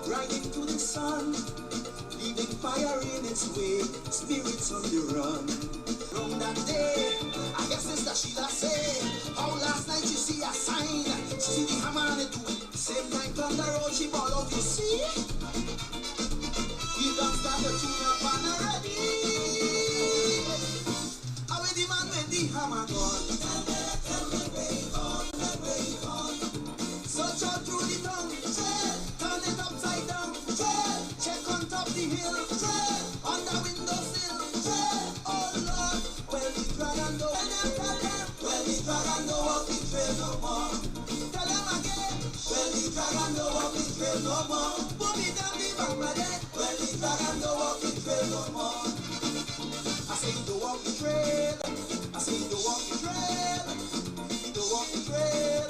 riding to the sun, leaving fire in its way, spirits on the run. From that day, I guess Sister Sheila say, how last night you see a sign, she see the hammer and it do. Same night on the road she ball out, you see? You don't start the tune up and already. I will demand when the hammer gone. Tell me where on, search out through the tongue, turn it upside down, check on top the hill, on the windowsill, oh Lord, well the dragon don't well the dragon don't walk the trail no more. Tell them again, well the dragon don't walk the trail no more. Put me down the Bangladesh, well the dragon don't walk the trail no more. I say you don't walk the trail, I say you don't walk the trail, you don't walk the trail,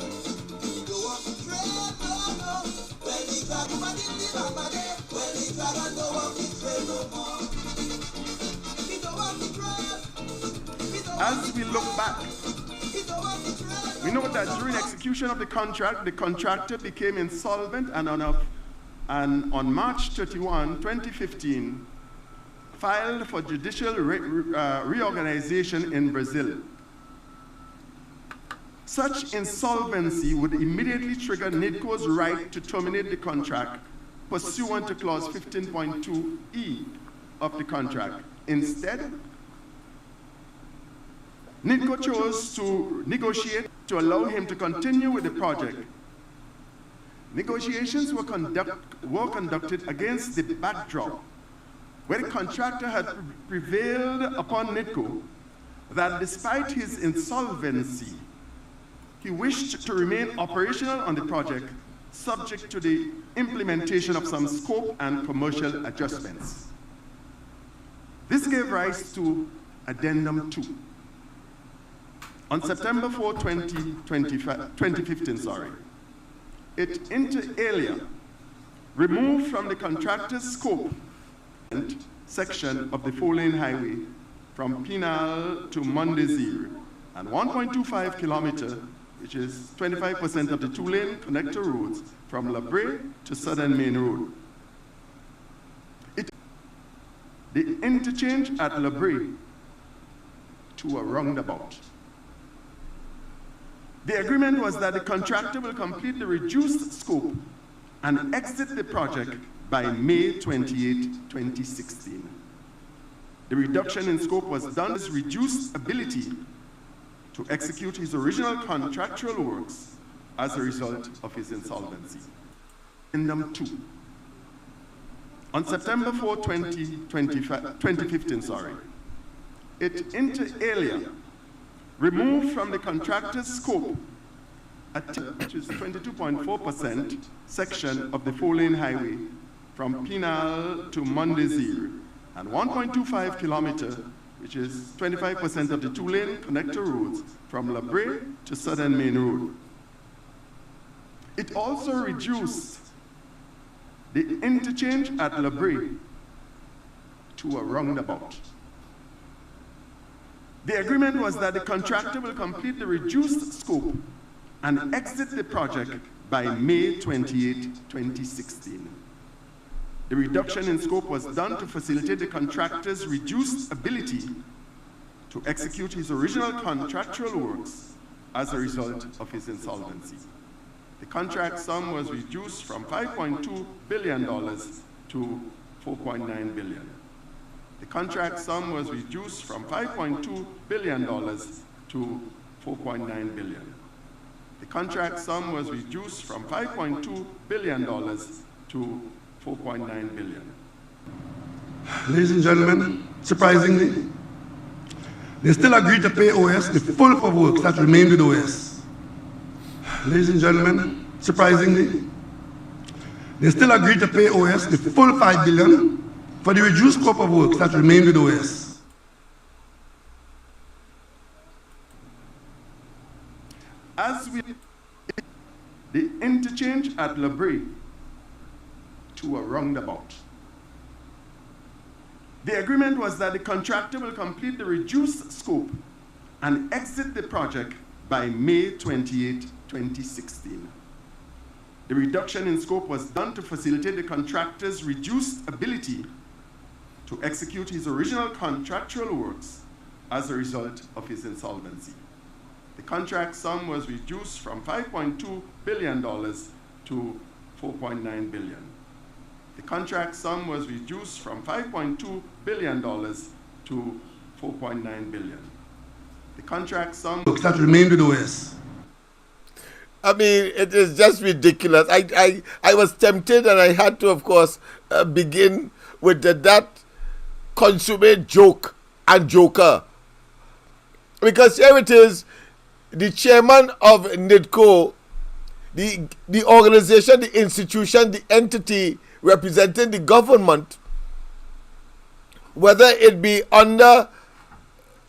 you don't walk the trail, no. Well the dragon but in the Bangladesh, well the dragon don't walk the trail no more. He don't walk the trail. As we look back, we know that during execution of the contract, the contractor became insolvent and on March 31, 2015, filed for judicial reorganization in Brazil. Such insolvency would immediately trigger NIDCO's right to terminate the contract pursuant to clause 15.2e of the contract. Instead, NIDCO chose to negotiate to allow him to continue with the project. Negotiations were conducted against the backdrop where the contractor had prevailed upon NIDCO that despite his insolvency, he wished to remain operational on the project, subject to the implementation of some scope and commercial adjustments. This gave rise to Addendum 2. On September 4, 2015, it inter alia removed from the contractor's scope section of the 4-lane highway from Pinal to Mondesir and 1.25 kilometer, which is 25% of the 2-lane connector roads from La Brea to Southern Main Road. The interchange at La Brea to a roundabout. The agreement was that the contractor will complete the reduced scope and exit the project by May 28, 2016. The reduction in scope was done with reduced ability to execute his original contractual works as a result of his insolvency. Addendum 2. On September 4, 2015, it inter alia removed from the contractor's scope which is 22.4% section of the 4-lane highway from Pinal to Mondesir and 1.25 kilometer, which is 25% of the 2-lane connector roads from La Brea to Southern Main Road. It also reduced the interchange at La Brea to a roundabout. The agreement was that the contractor will complete the reduced scope and exit the project by May 28, 2016. The reduction in scope was done to facilitate the contractor's reduced ability to execute his original contractual works as a result of his insolvency. The contract sum was reduced from $5.2 billion to $4.9 billion. The contract sum was reduced from $5.2 billion to $4.9 billion. The contract sum was reduced from $5.2 billion to $4.9 billion. Ladies and gentlemen, surprisingly, they still agreed to pay OS the full of works that remained with OS. Ladies and gentlemen, surprisingly, they still agreed to pay OS the full $5 billion for the reduced scope of works that remained with OS. As we the interchange at La Brea to a roundabout. The agreement was that the contractor will complete the reduced scope and exit the project by May 28, 2016. The reduction in scope was done to facilitate the contractor's reduced ability to execute his original contractual works as a result of his insolvency. The contract sum was reduced from $5.2 billion to $4.9 billion. The contract sum was reduced from $5.2 billion to $4.9 billion. The contract sum that remained with OS. I mean, it is just ridiculous. I was tempted, and I had to, of course, begin with that consummate joke and joker. Because here it is, the chairman of NIDCO, the organization, the institution, the entity representing the government, whether it be under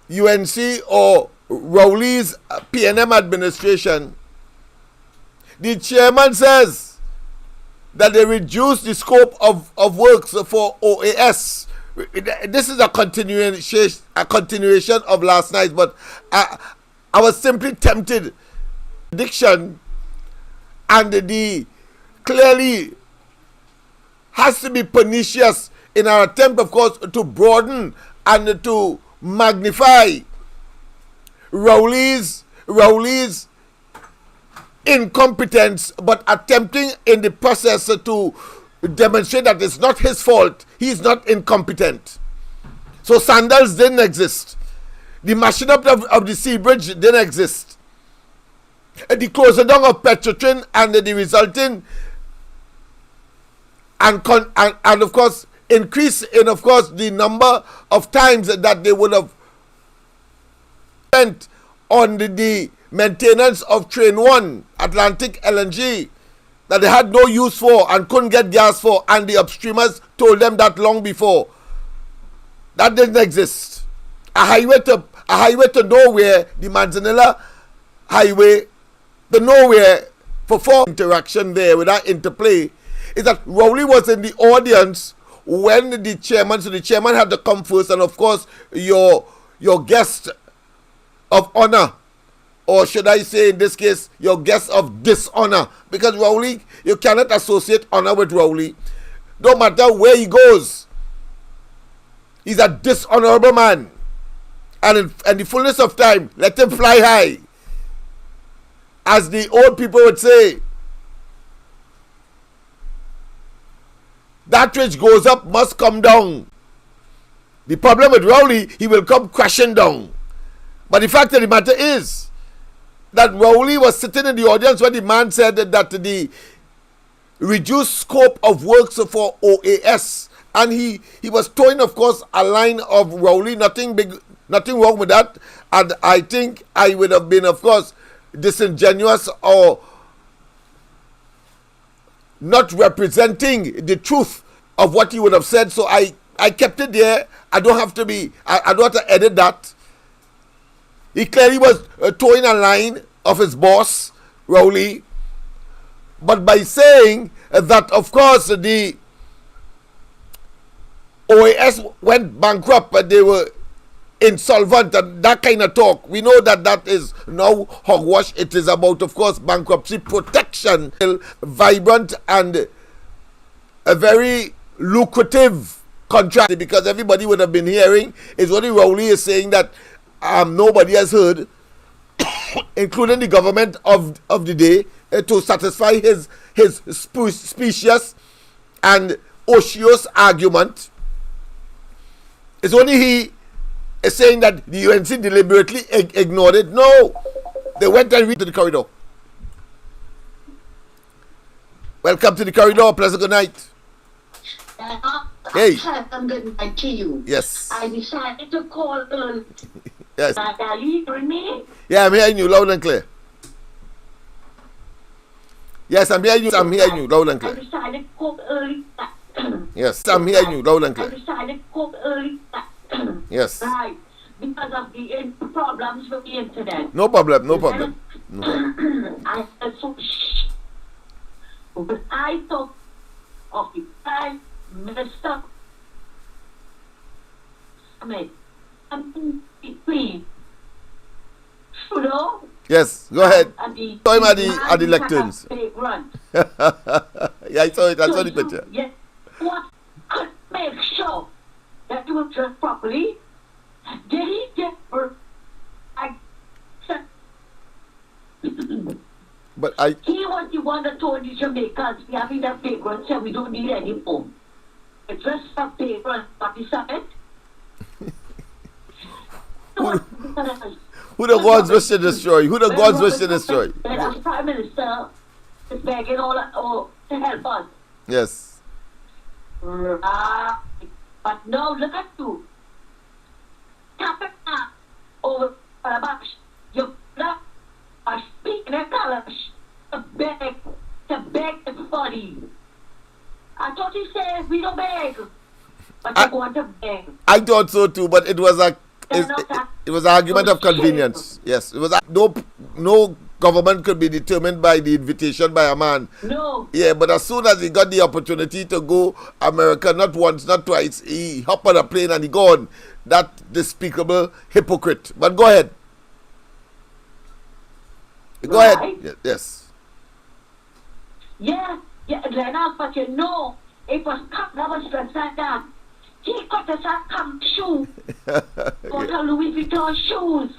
UNC or Rowley's PNM administration, the chairman says that they reduce the scope of works for OAS. This is a continuation of last night, but I was simply tempted. Addiction and the clearly has to be pernicious in our attempt, of course, to broaden and to magnify Rowley's incompetence, but attempting in the process to demonstrate that it's not his fault. He's not incompetent. So sandals didn't exist. The mashing up of the sea bridge didn't exist. The closing down of Petrotrin and the resulting and of course increase in, of course, the number of times that they would have spent on the maintenance of Train 1, Atlantic LNG, that they had no use for and couldn't get gas for, and the upstreamers told them that long before. That didn't exist. A highway to nowhere, the Manzanilla Highway, the nowhere, for four interaction there with that interplay, is that Rowley was in the audience when the chairman, so the chairman had to come first, and of course your guest of honor, or should I say in this case, your guest of dishonor, because Rowley, you cannot associate honor with Rowley. No matter where he goes, he's a dishonorable man. And in the fullness of time, let him fly high. As the old people would say, that which goes up must come down. The problem with Rowley, he will come crashing down. But the fact of the matter is that Rowley was sitting in the audience when the man said that the reduced scope of works for OAS, and he was towing, of course, a line of Rowley, nothing wrong with that. And I think I would have been, of course, disingenuous or not representing the truth of what he would have said. So I kept it there. I don't have to edit that. He clearly was towing a line of his boss, Rowley. But by saying that, of course, the OAS went bankrupt, but they were insolvent, and that kind of talk, we know that is now hogwash. It is about, of course, bankruptcy protection, vibrant and a very lucrative contract, because everybody would have been hearing is what Rowley is saying that nobody has heard, including the government of the day, to satisfy his specious and osseous argument. It's only he is saying that the UNC deliberately ignored it. No, they went and read to the corridor. Welcome to the corridor. Pleasant good night. Hey. I'm good night to you. Yes. I decided to call early. Yes. Are you hearing me? Yeah, I'm hearing you loud and clear. Yes, I'm hearing you. I'm hearing you loud and clear. I decided to call early. Yes, I'm hearing you loud and I clear. decided to call early. Yes. Right. Because of the problems with the internet. No problem. No problem. No problem. I said so. But I thought of the Prime Minister. I mean, please. You know? Yes, go ahead. At the Time at the lecterns. vagrant. Yeah, I saw it. I saw the picture. Yes. What could make sure that you were dressed properly? Did he get But he was the one that told the Jamaicans we have enough vagrants and we don't need any more. It's just a vagrant party summit. who the gods wish to destroy? Who the gods wish to destroy? As Prime Minister is begging all to help us. Yes. But now look at you. Tapping over Kalabash. You are speaking in Kalabash to beg everybody. I thought he said we don't beg. But you want to beg. I thought so too, but it was it was an argument of convenience. Yes. It was no government could be determined by the invitation by a man. No. Yeah, but as soon as he got the opportunity to go America, not once, not twice, he hopped on a plane and he gone. That despicable hypocrite. But go ahead. Go ahead. Yes. Yeah, Lennox, but you know, it was cut rubber stress like that. He got us a come shoe. Got a Louis Vuitton shoes.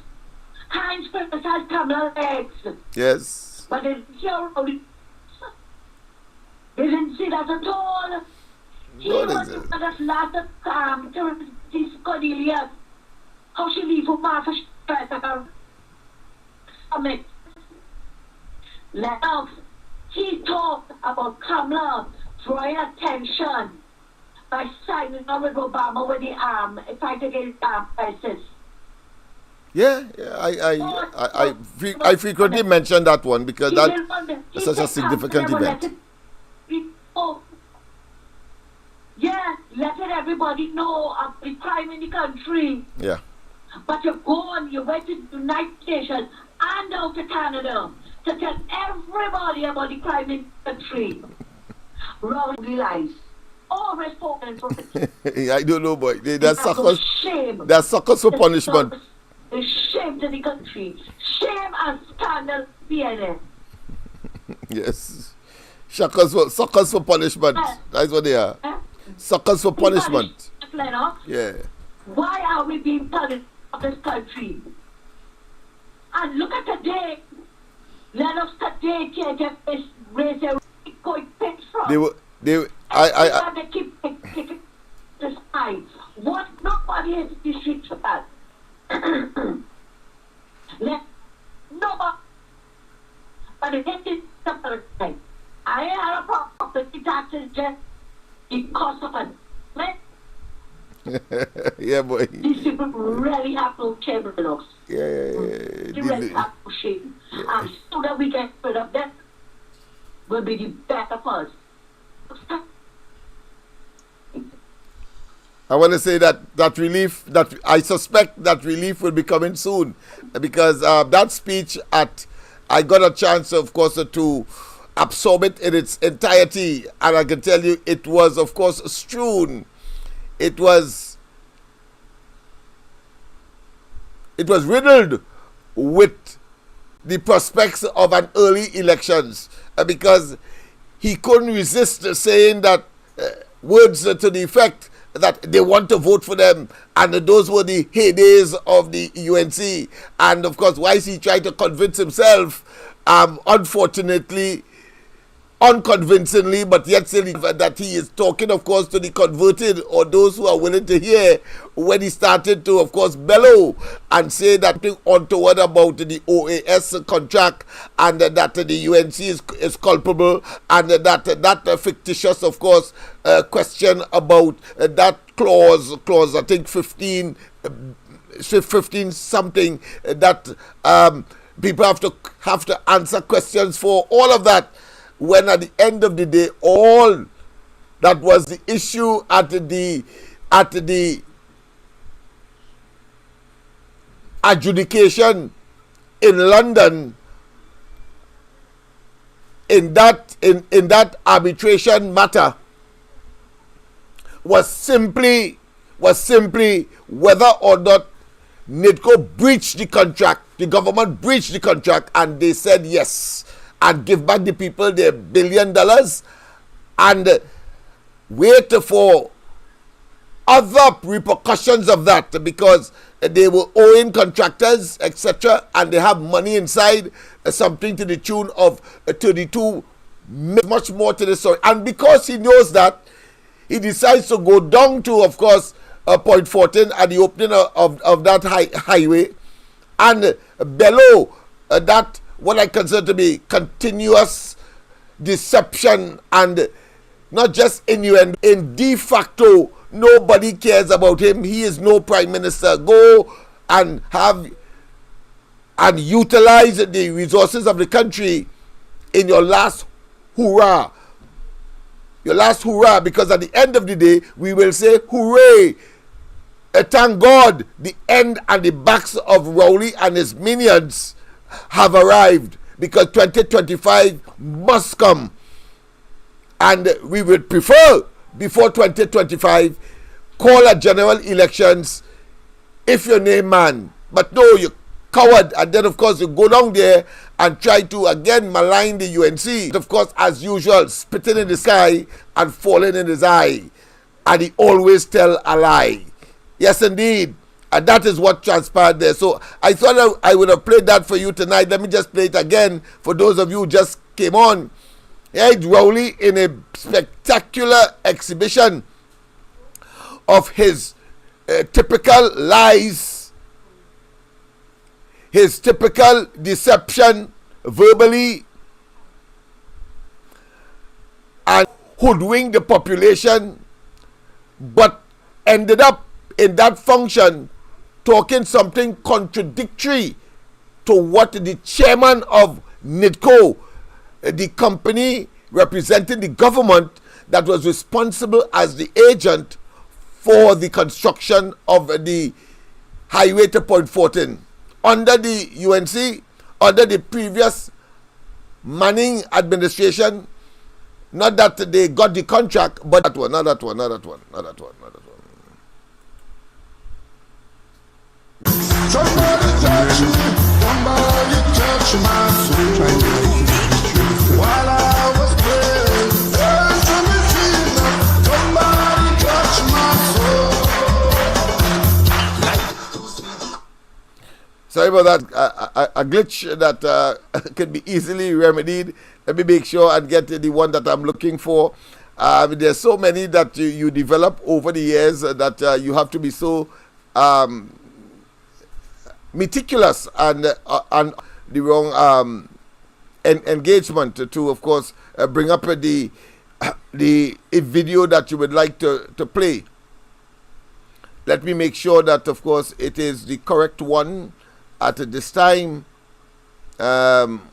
Heinz Purpose has camera legs. Yes. But they didn't see that at all. He was at us last to this Cornelia. How she leave for Martha stress about summit. Lennox, he talked about Kamala drawing attention by signing on with Obama with the fight against armed crisis. Yeah, I frequently mention that one because that's such a significant event. Yeah, letting everybody know of the crime in the country. Yeah. But you went to the United Nations and out to Canada to tell everybody about the crime in the country. Rowley lies. All responsible for it. I don't know, boy. They're suckers. Shame. They're suckers for punishment. It's shame to the country. Shame and scandal CNN. Yes. Suckers for punishment. That's what they are. Suckers for punishment. Yeah. Why are we being punished of this country? And look at today. Lennox today can't raise a going picks from. They keep taking this side. What? Nobody has this shit for that. Nobody. But it is the thing. I had a property taxes just because of it. Yeah, boy. These people really have no shame in us. Yeah. They really have no shame. And so that we get rid of them will be the better for us. I want to say that relief, that I suspect that relief will be coming soon, because that speech I got a chance, of course, to absorb it in its entirety, and I can tell you it was, of course, strewn. It was riddled with the prospects of an early elections, because he couldn't resist saying that words to the effect that they want to vote for them, and those were the heydays of the UNC. And of course, why is he trying to convince himself, unfortunately, unconvincingly, but yet still that he is talking, of course, to the converted or those who are willing to hear, when he started to, of course, bellow and say that thing untoward about the OAS contract, and that the UNC is culpable, and that fictitious, of course, question about that clause, I think 15 something, that people have to answer questions for, all of that. When at the end of the day, all that was the issue at the adjudication in London, in that arbitration matter, was simply whether or not NIDCO breached the contract. The government breached the contract, and they said yes. and give back the people their $1 billion and wait for other repercussions of that, because they were owing contractors, etc., and they have money inside, something to the tune of 32, much more to the story. And because he knows that, he decides to go down to, of course, Point 14 at the opening of that highway and bellow that what I consider to be continuous deception and not just innuendo. In de facto, nobody cares about him. He is no prime minister. Go and have and utilize the resources of the country in your last hurrah. Your last hurrah, because at the end of the day, we will say, hooray! Thank God the end and the backs of Rowley and his minions have arrived, because 2025 must come. And we would prefer, before 2025, call a general elections if you're named man. But no, you coward. And then, of course, you go down there and try to again malign the UNC. Of course, as usual, spitting in the sky and falling in his eye. And he always tell a lie. Yes, indeed. And that is what transpired there. So I thought I would have played that for you tonight. Let me just play it again for those of you who just came on. Yeah, it's Rowley in a spectacular exhibition of his typical lies, his typical deception verbally, and hoodwink the population, but ended up in that function talking something contradictory to what the chairman of NIDCO, the company representing the government that was responsible as the agent for the construction of the highway to Point 14 under the UNC, under the previous Manning administration. Not that they got the contract, but not that one. Somebody touch me, somebody touch my soul. While I was praying, there's a machine. Somebody touch my soul. Sorry about that. A glitch that can be easily remedied. Let me make sure and get the one that I'm looking for. There's so many that you develop over the years that you have to be so meticulous and the wrong engagement to of course bring up the video that you would like to play. Let me make sure that of course it is the correct one at this time. OAS.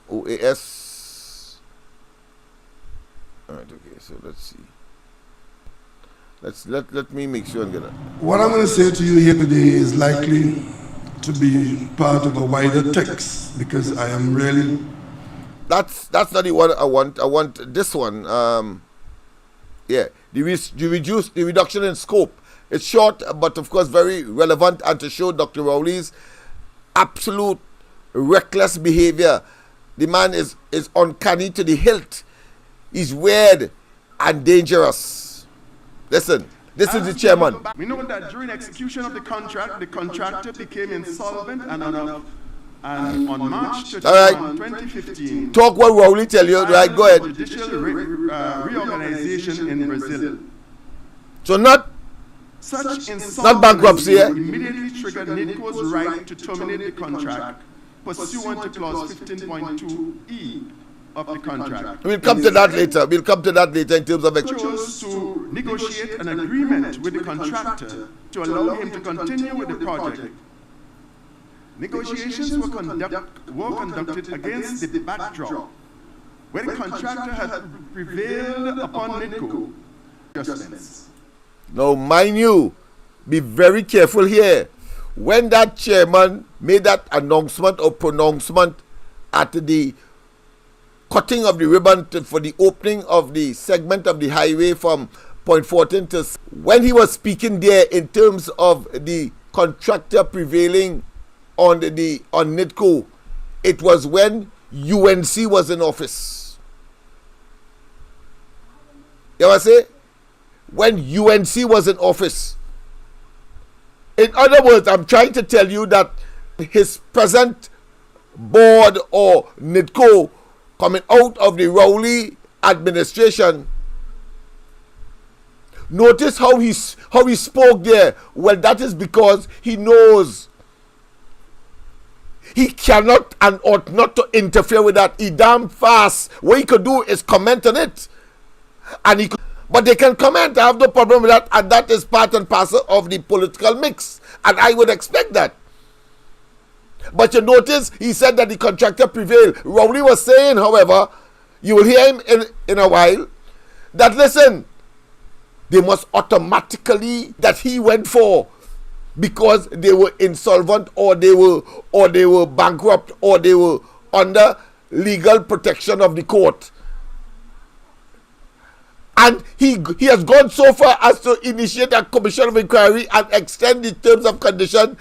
Alright, okay, so let's see. Let me make sure and get it. What I'm going to say to you here today is likely to be part of a wider text, because I am really... That's not the one I want. I want this one. The reduction in scope. It's short, but of course very relevant, and to show Dr. Rowley's absolute reckless behavior. The man is uncanny to the hilt. He's weird and dangerous. Listen, this is the chairman. We know that during execution of the contract, the contractor became insolvent and on March 31, 2015. Talk what Rowley tell you, right? Go ahead. Judicial reorganization in Brazil. So not bankruptcy, yeah? Immediately triggered NIDCO's right to terminate the contract pursuant to clause 15.2E of the contract. We'll come to that later. We'll come to that later in terms of... chose to negotiate an agreement with the contractor to allow him to continue with the project. Negotiations were conducted against the backdrop where the contractor had prevailed upon NIDCO adjustments. Now, mind you, be very careful here. When that chairman made that announcement or pronouncement at the cutting of the ribbon for the opening of the segment of the highway from Point 14 to... When he was speaking there in terms of the contractor prevailing on NIDCO, it was when UNC was in office. You ever say? When UNC was in office. In other words, I'm trying to tell you that his present board or NIDCO coming out of the Rowley administration, notice how he spoke there. Well, that is because he knows he cannot and ought not to interfere with that. He damn fast. What he could do is comment on it. And he could, but they can comment. I have no problem with that. And that is part and parcel of the political mix. And I would expect that. But you notice he said that the contractor prevailed. Rowley was saying, however, you will hear him in a while, that listen, they must automatically, that he went for, because they were insolvent or they were bankrupt or they were under legal protection of the court. And he has gone so far as to initiate a commission of inquiry and extend the terms of condition.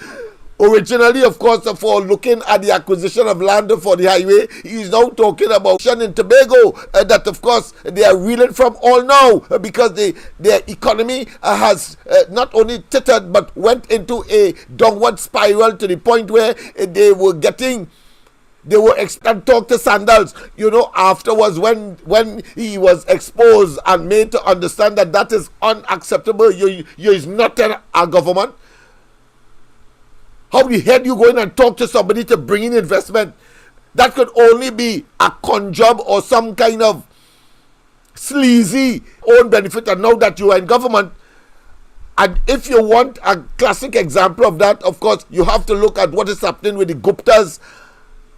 Originally, of course, for looking at the acquisition of land for the highway, he is now talking about in Tobago that, of course, they are reeling from all now because their economy has not only tittered but went into a downward spiral to the point where they were expected to talk to Sandals, afterwards when he was exposed and made to understand that that is unacceptable. You is not a government. How the hell you go in and talk to somebody to bring in investment? That could only be a con job or some kind of sleazy own benefit. And now that you are in government, and if you want a classic example of that, of course, you have to look at what is happening with the Guptas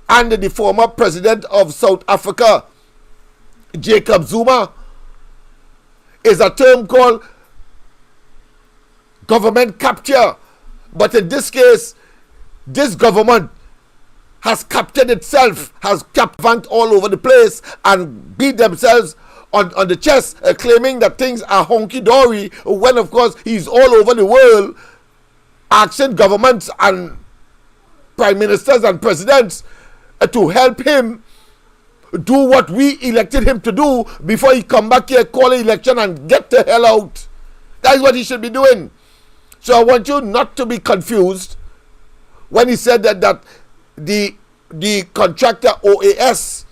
and the former president of South Africa, Jacob Zuma. Is a term called government capture. But in this case, this government has captured itself, has captured all over the place and beat themselves on the chest, claiming that things are honky-dory, when of course he's all over the world asking governments and prime ministers and presidents to help him do what we elected him to do before he come back here, call an election and get the hell out. That is what he should be doing. So I want you not to be confused when he said that the contractor OAS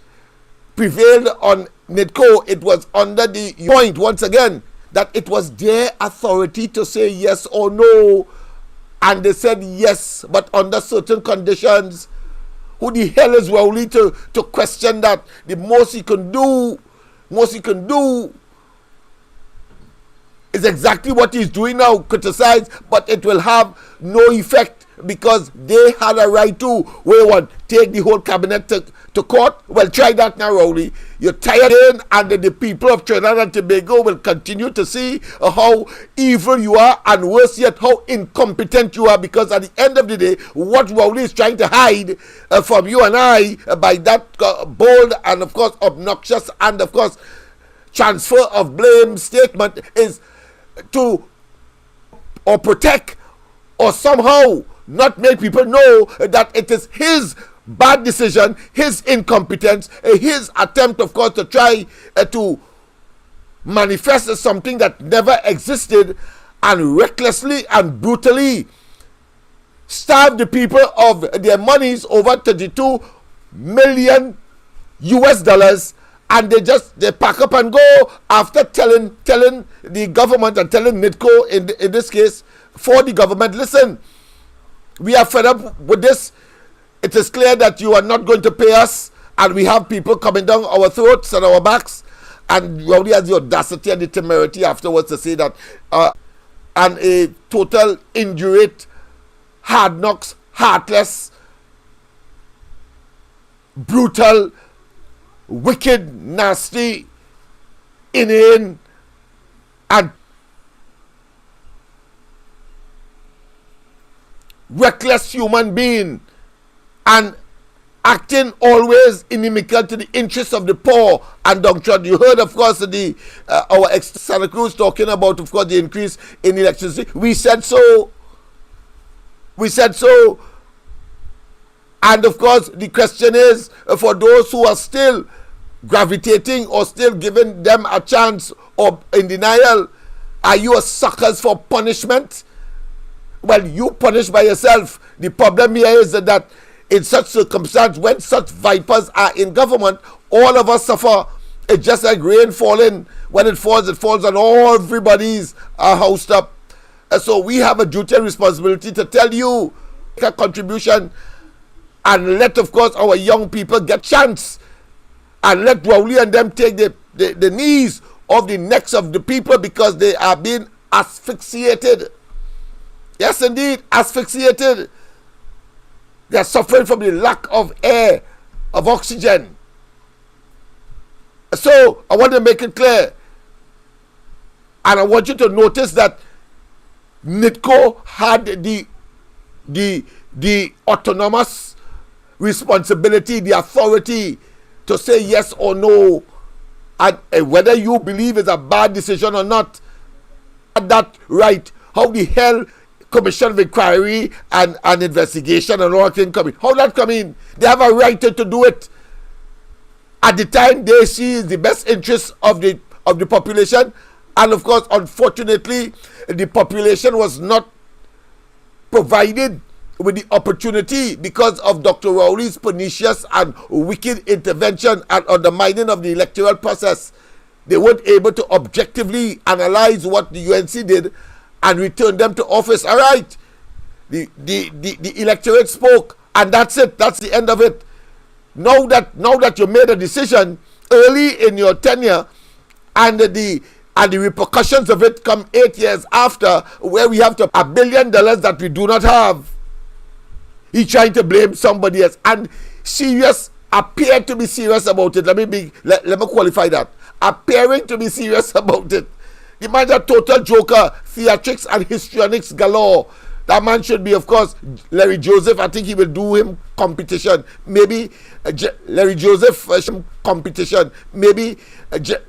prevailed on NIDCO. It was under the point, once again, that it was their authority to say yes or no. And they said yes, but under certain conditions. Who the hell is Rowley to question that? The most he can do is exactly what he's doing now, criticize, but it will have no effect because they had a right to, take the whole cabinet to court. Well, try that now, Rowley. You're tired in, and the people of Trinidad and Tobago will continue to see how evil you are, and worse yet, how incompetent you are, because at the end of the day, what Rowley is trying to hide from you and I by that bold and, of course, obnoxious and, of course, transfer of blame statement is to or protect or somehow not make people know that it is his bad decision, his incompetence, his attempt, of course, to try to manifest something that never existed and recklessly and brutally starve the people of their monies over 32 million US dollars, and they pack up and go after telling the government and telling NIDCO in this case for the government, listen, we are fed up with this. It is clear that you are not going to pay us, and we have people coming down our throats and our backs. And Rowley has the audacity and the temerity afterwards to say that and a total indurate, hard knocks, heartless, brutal, wicked, nasty, inane, and reckless human being, and acting always inimical to the interests of the poor and downtrodden. You heard, of course, our ex-Santa Cruz talking about, of course, the increase in electricity. We said so. And And of course, the question is for those who are still gravitating or still giving them a chance or in denial, are you a suckers for punishment? Well, you punish by yourself. The problem here is that in such circumstance, when such vipers are in government, all of us suffer. It's just like rain falling. When it falls on all everybody's housed up. So we have a duty and responsibility to tell you a contribution and let, of course, our young people get chance and let Rowley and them take the knees of the necks of the people because they are being asphyxiated. Yes, indeed, asphyxiated. They are suffering from the lack of air, of oxygen. So I want to make it clear, and I want you to notice that NITCO had the autonomous responsibility, the authority to say yes or no, and whether you believe it's a bad decision or not. That right? How the hell commission of inquiry and investigation and all things come in? How that come in? They have a right to do it at the time they see is the best interest of the population. And of course, unfortunately, the population was not provided with the opportunity because of Dr. Rowley's pernicious and wicked intervention and undermining of the electoral process. They weren't able to objectively analyze what the UNC did and return them to office. All right, the electorate spoke, and that's it. That's the end of it. Now that you made a decision early in your tenure, and the repercussions of it come 8 years after, where we have $1 billion that we do not have. He's trying to blame somebody else, and appear to be serious about it. Let me qualify that. Appearing to be serious about it. The man's a total joker, theatrics and histrionics galore. That man should be, of course, Larry Joseph. I think he will do him competition. Maybe Larry Joseph competition. Maybe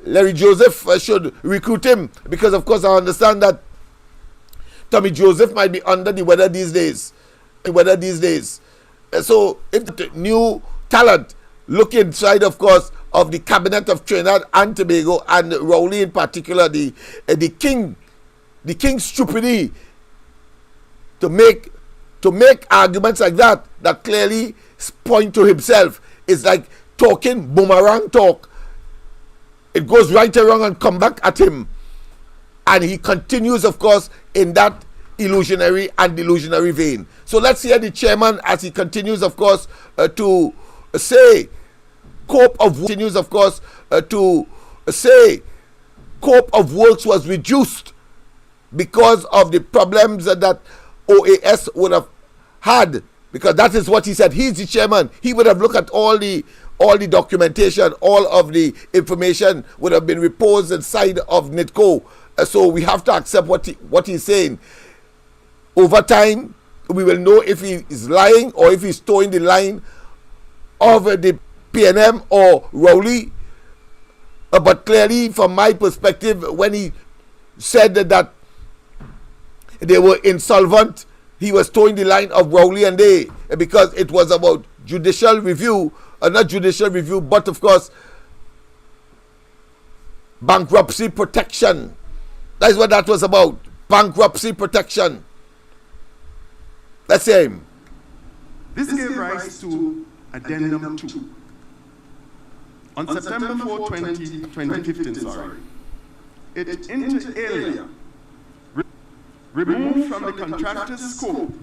Larry Joseph should recruit him, because, of course, I understand that Tommy Joseph might be under the weather these days. So if the new talent look inside, of course, of the cabinet of Trinidad and Tobago, and Rowley in particular, the king's stupidity to make arguments like that clearly point to himself. It's like talking boomerang talk. It goes right or wrong and come back at him, and he continues, of course, in that illusionary and delusionary vein. So let's hear the chairman as he continues, of course, to say scope of works was reduced because of the problems that OAS would have had, because that is what he said. He's the chairman. He would have looked at all the documentation, all of the information would have been reposed inside of NITCO. So we have to accept what he's saying. Over time, we will know if he is lying or if he's towing the line of the PNM or Rowley. But clearly, from my perspective, when he said that they were insolvent, he was towing the line of Rowley and they, because it was about judicial review, not judicial review, but of course bankruptcy protection. That's what that was about, bankruptcy protection. Let's hear him. This gave rise to Addendum 2. On September 4, 2015, it inter alia removed from the contractor's scope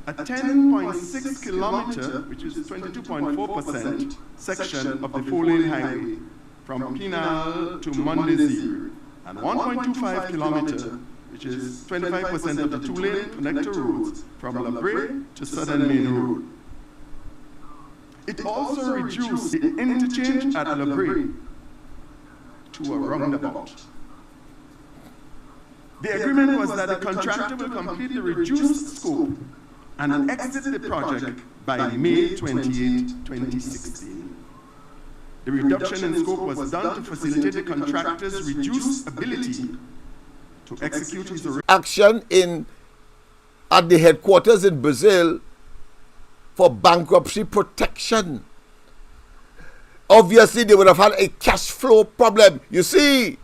a 10.6 kilometer, which is 22.4% section of the 4-lane highway from Pinal to Mondesir, and 1.25 kilometer, which is 25% of the 2-lane connector roads from La Brea to Southern Main Road. It also reduced the interchange at La Brea to a roundabout. The agreement was that the contractor will complete the reduced scope and exit the project by May 28, 2016. The reduction in scope was done to facilitate the contractor's reduced ability to execute his action at the headquarters in Brazil for bankruptcy protection. Obviously, they would have had a cash flow problem. You see,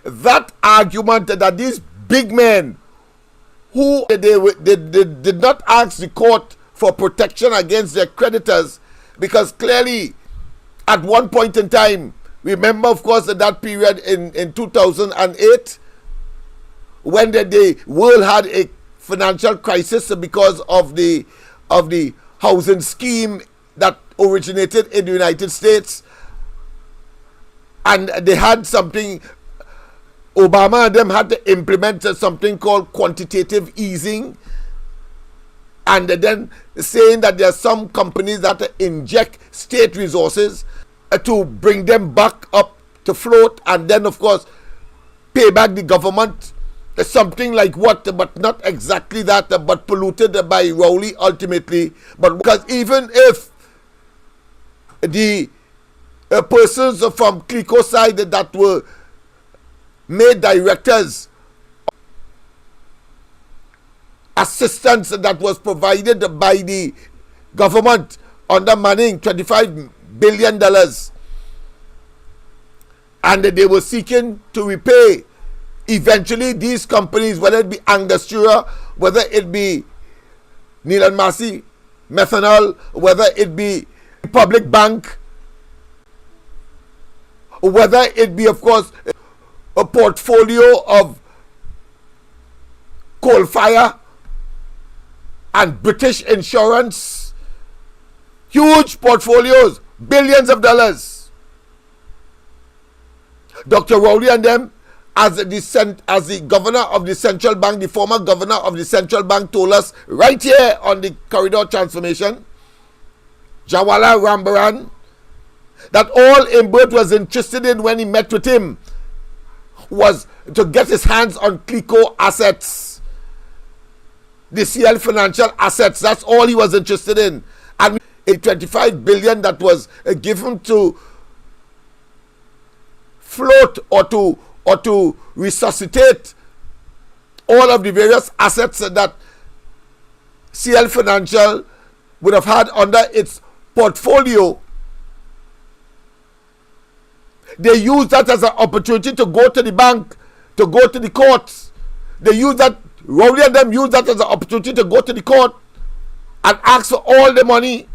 that argument that these big men who they did not ask the court for protection against their creditors, because clearly at one point in time, remember of course that period in 2008 when the world had a financial crisis because of the housing scheme that originated in the United States, and they had something, Obama and them had to implement something called quantitative easing, and then saying that there are some companies that inject state resources to bring them back up to float, and then of course pay back the government something like what, but not exactly that, but polluted by Rowley ultimately. But because even if the persons from Clico side that were made directors, assistance that was provided by the government under Manning, $25 billion, and they were seeking to repay eventually these companies, whether it be Angostura, whether it be Neil and Massey Methanol, whether it be Public Bank, whether it be of course a portfolio of coal fire and British insurance, huge portfolios, billions of dollars. Dr. Rowley and them, as the governor of the central bank, the former governor of the central bank, told us right here on the corridor transformation, Jawala Rambaran, that all Imbert was interested in when he met with him was to get his hands on Clico assets, the CL financial assets. That's all he was interested in. And a $25 billion that was given to float or to resuscitate all of the various assets that CL Financial would have had under its portfolio. They used that as an opportunity to go to the bank, to go to the courts. They used that, Rowley and them used that as an opportunity to go to the court and ask for all the money.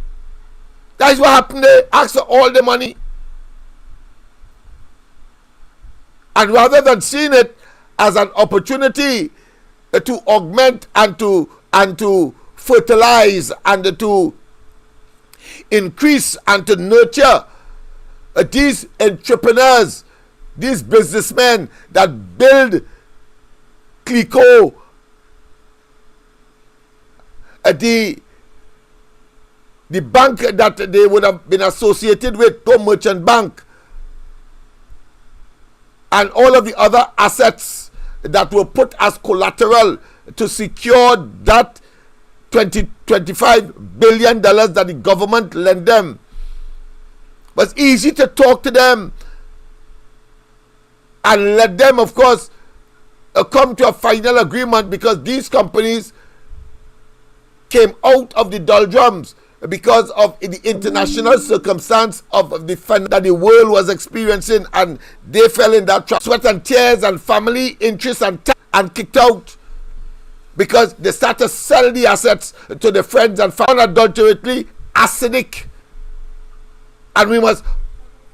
That is what happened. They asked for all the money. And rather than seeing it as an opportunity to augment and to fertilize and to increase and to nurture these entrepreneurs, these businessmen that build Clico, the bank that they would have been associated with, Tom Merchant Bank, and all of the other assets that were put as collateral to secure that $25 billion that the government lent them. It was easy to talk to them and let them, of course, come to a final agreement, because these companies came out of the doldrums because of the international circumstance of the fund that the world was experiencing, and they fell in that trap. Sweat and tears and family interests and kicked out because they started to sell the assets to the friends and found unadulterately acidic. And we must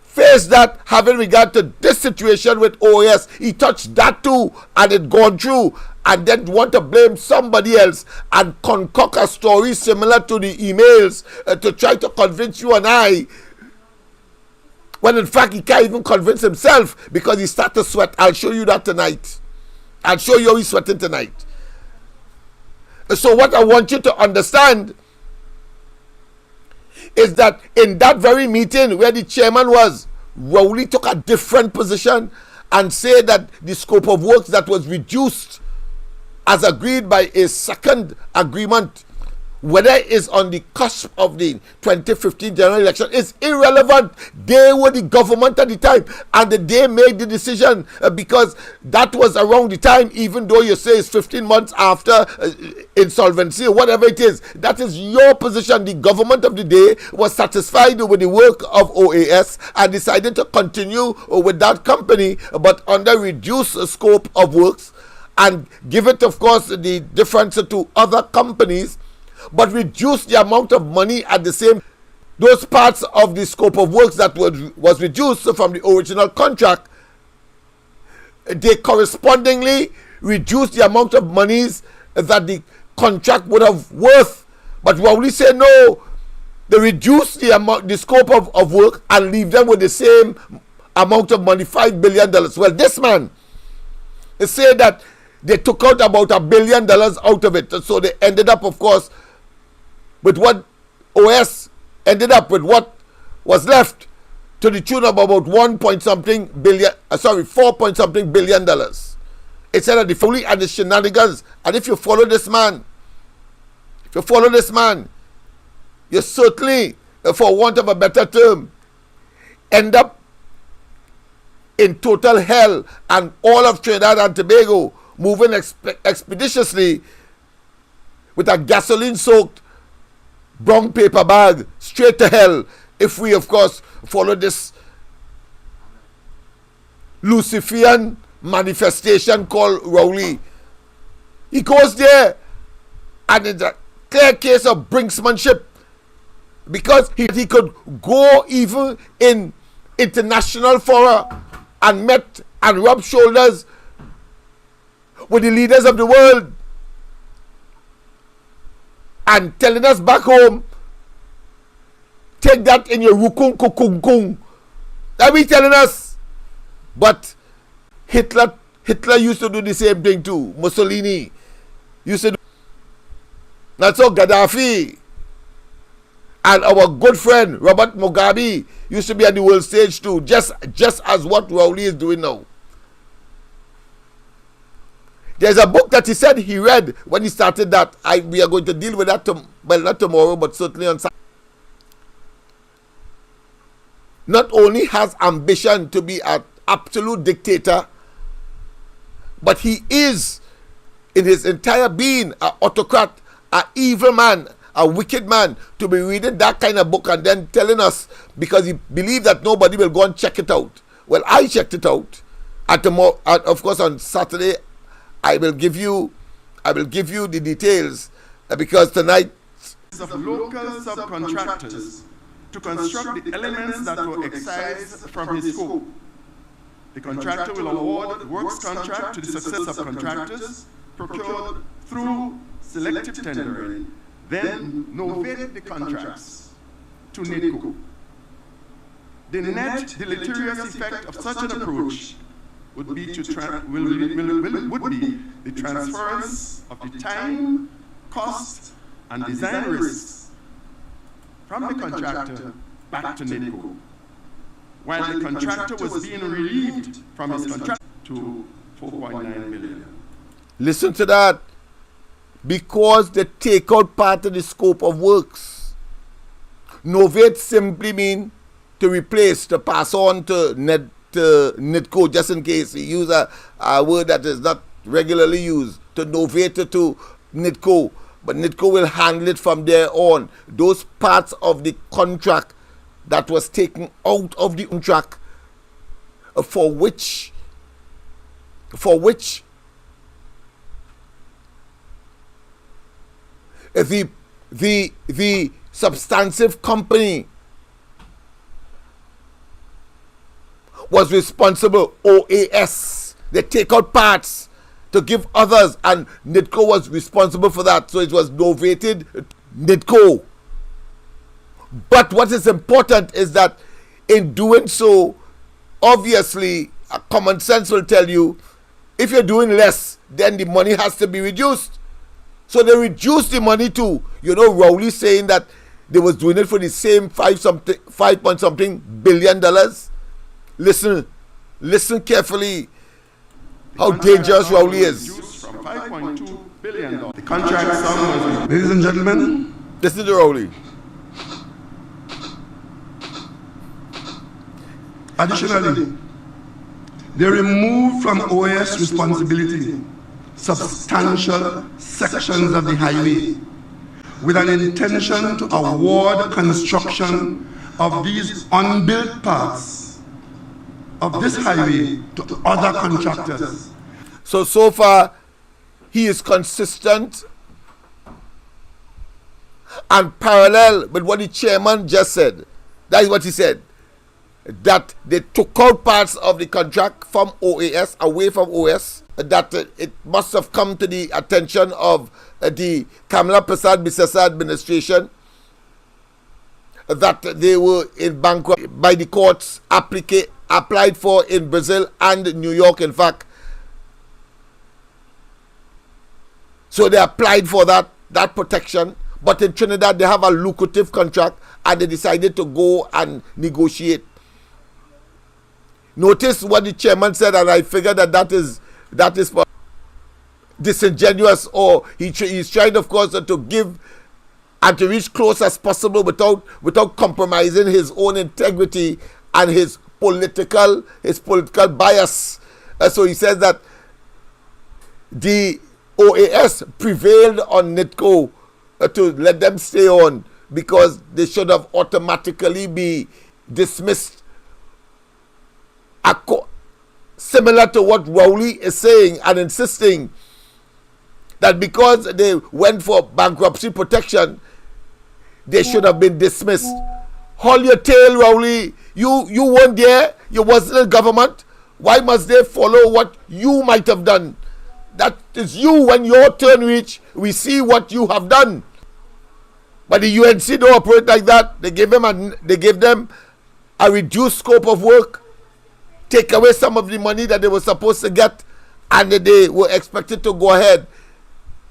face that, having regard to this situation with OAS. He touched that too and it gone through, and then want to blame somebody else and concoct a story similar to the emails to try to convince you and I, when in fact he can't even convince himself because he started to sweat. I'll show you that tonight. I'll show you how he's sweating tonight. So what I want you to understand is that in that very meeting where the chairman was, Rowley took a different position and said that the scope of works that was reduced as agreed by a second agreement whether it's on the cusp of the 2015 general election, is irrelevant. They were the government at the time, and they made the decision because that was around the time, even though you say it's 15 months after insolvency or whatever it is. That is your position. The government of the day was satisfied with the work of OAS and decided to continue with that company, but under reduced scope of works, and give it, of course, the difference to other companies, but reduce the amount of money at the same. Those parts of the scope of works that was reduced from the original contract, they correspondingly reduced the amount of monies that the contract would have worth. But Rowley said no, they reduce the scope of work and leave them with the same amount of money, $5 billion. Well, this man is saying that they took out about $1 billion out of it. So they ended up, of course, with what OS ended up with, what was left, to the tune of about $4 point something billion. Instead of the folly and the shenanigans. And if you follow this man, you certainly, for want of a better term, end up in total hell, and all of Trinidad and Tobago moving expeditiously with a gasoline-soaked brown paper bag straight to hell, if we, of course, follow this Luciferian manifestation called Rowley. He goes there, and it's a clear case of brinksmanship, because he could go even in international fora and met and rubbed shoulders with the leaders of the world, and telling us back home, take that in your rukung kukung. That be telling us. But Hitler used to do the same thing too. Mussolini used to do. That's how Gaddafi and our good friend Robert Mugabe used to be on the world stage too, just as what Rowley is doing now. There's a book that he said he read when he started that. We are going to deal with that, well, not tomorrow, but certainly on Saturday. Not only has ambition to be an absolute dictator, but he is, in his entire being, an autocrat, an evil man, a wicked man, to be reading that kind of book and then telling us, because he believes that nobody will go and check it out. Well, I checked it out. Of course, on Saturday, I will give you the details, because tonight of local subcontractors to construct the elements that were excised from his scope. The contractor will award works contract to the success subcontractors procured through selective tendering, then novate the contracts to NIDCO. The net deleterious effect of such an approach would be the transference of the time, cost, and design risks from the contractor back to NIDCO, while the contractor was being relieved from his contract to $4.9 billion. Listen to that. Because they take out part of the scope of works. Novate simply mean to replace, to pass on to NIDCO, just in case he use a word that is not regularly used, to novate it to NIDCO, but NIDCO will handle it from there on. Those parts of the contract that was taken out of the contract for which the substantive company was responsible, OAS. They take out parts to give others, and NIDCO was responsible for that. So it was novated NIDCO. But what is important is that in doing so, obviously, common sense will tell you, if you're doing less, then the money has to be reduced. So they reduced the money to, Rowley saying that they was doing it for the same $5 point something billion. Listen carefully how dangerous Rowley is. From $5.2 billion. The Contract sum was... Ladies and gentlemen, Listen to Rowley. additionally, they removed from OAS responsibility substantial sections of the highway with an intention to award construction of these unbuilt parts of this highway to other contractors. So far, he is consistent and parallel with what the chairman just said. That is what he said. That they took out parts of the contract from OAS, away from OAS, that it must have come to the attention of the Kamala Prasad Bisesa administration that they were in bankruptcy by the courts applied for in Brazil and New York, in fact. So they applied for that protection, but in Trinidad they have a lucrative contract and they decided to go and negotiate. Notice what the chairman said, and I figure that is for disingenuous, or he's trying, of course, to give and to reach close as possible without compromising his own integrity and his political bias. So he says that the OAS prevailed on NITCO to let them stay on because they should have automatically be dismissed. Similar to what Rowley is saying and insisting that because they went for bankruptcy protection, they should have been dismissed. Hold your tail, Rowley. You weren't there. You wasn't in government. Why must they follow what you might have done? That is you. When your turn reach, we see what you have done. But the UNC don't operate like that. They gave them a reduced scope of work, take away some of the money that they were supposed to get, and they were expected to go ahead,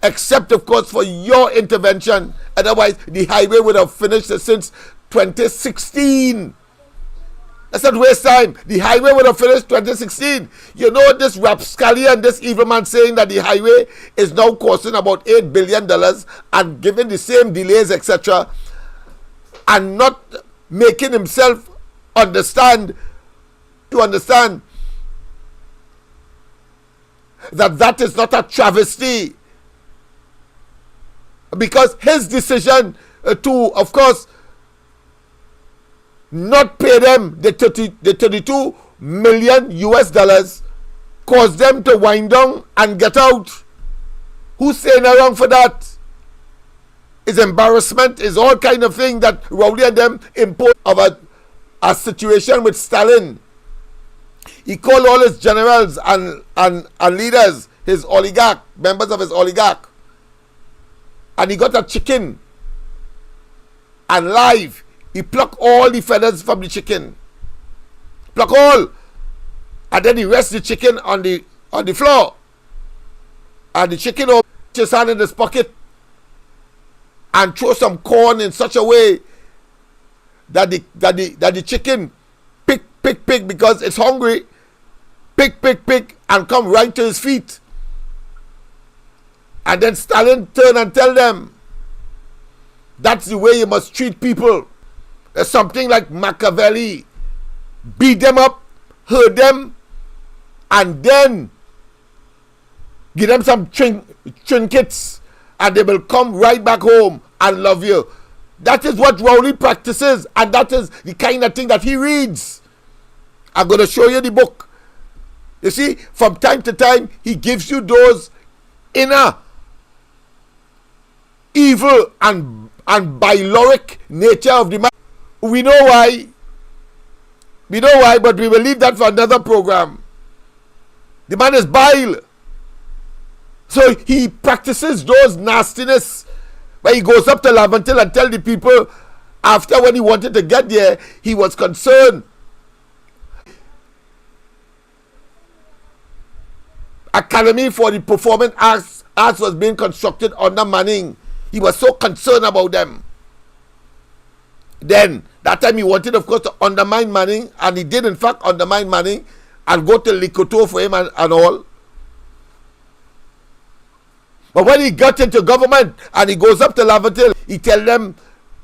except of course for your intervention. Otherwise the highway would have finished since 2016. That's not waste time. The highway would have finished 2016. You know, this rapscallion and this evil man saying that the highway is now costing about $8 billion and given the same delays, etc., and not making himself understand that is not a travesty, because his decision to, of course, not pay them the 32 million US dollars caused them to wind down and get out. Who's saying around for that? Is embarrassment, is all kind of thing that Rowley and them impose of a situation with Stalin. He called all his generals and leaders, his oligarch, members of his oligarch, and he got a chicken, and live he plucked all the feathers from the chicken, pluck all, and then he rests the chicken on the floor, and the chicken will put his hand in his pocket and throw some corn in such a way that the chicken pick because it's hungry, pick and come right to his feet. And then Stalin turn and tell them, that's the way you must treat people. There's something like Machiavelli. Beat them up, hurt them, and then give them some trinkets, and they will come right back home and love you. That is what Rowley practices, and that is the kind of thing that he reads. I'm going to show you the book. You see, from time to time, he gives you those inner evil and byloric nature of the man. We know why, but we will leave that for another program. The man is bile. So he practices those nastiness where he goes up to Lavantil and tell the people, after when he wanted to get there, he was concerned. Academy for the Performing Arts was being constructed under Manning. He was so concerned about them. Then, that time he wanted, of course, to undermine Manning, and he did, in fact, undermine Manning and go to Likoto for him and all. But when he got into government and he goes up to Lavatil, he tell them,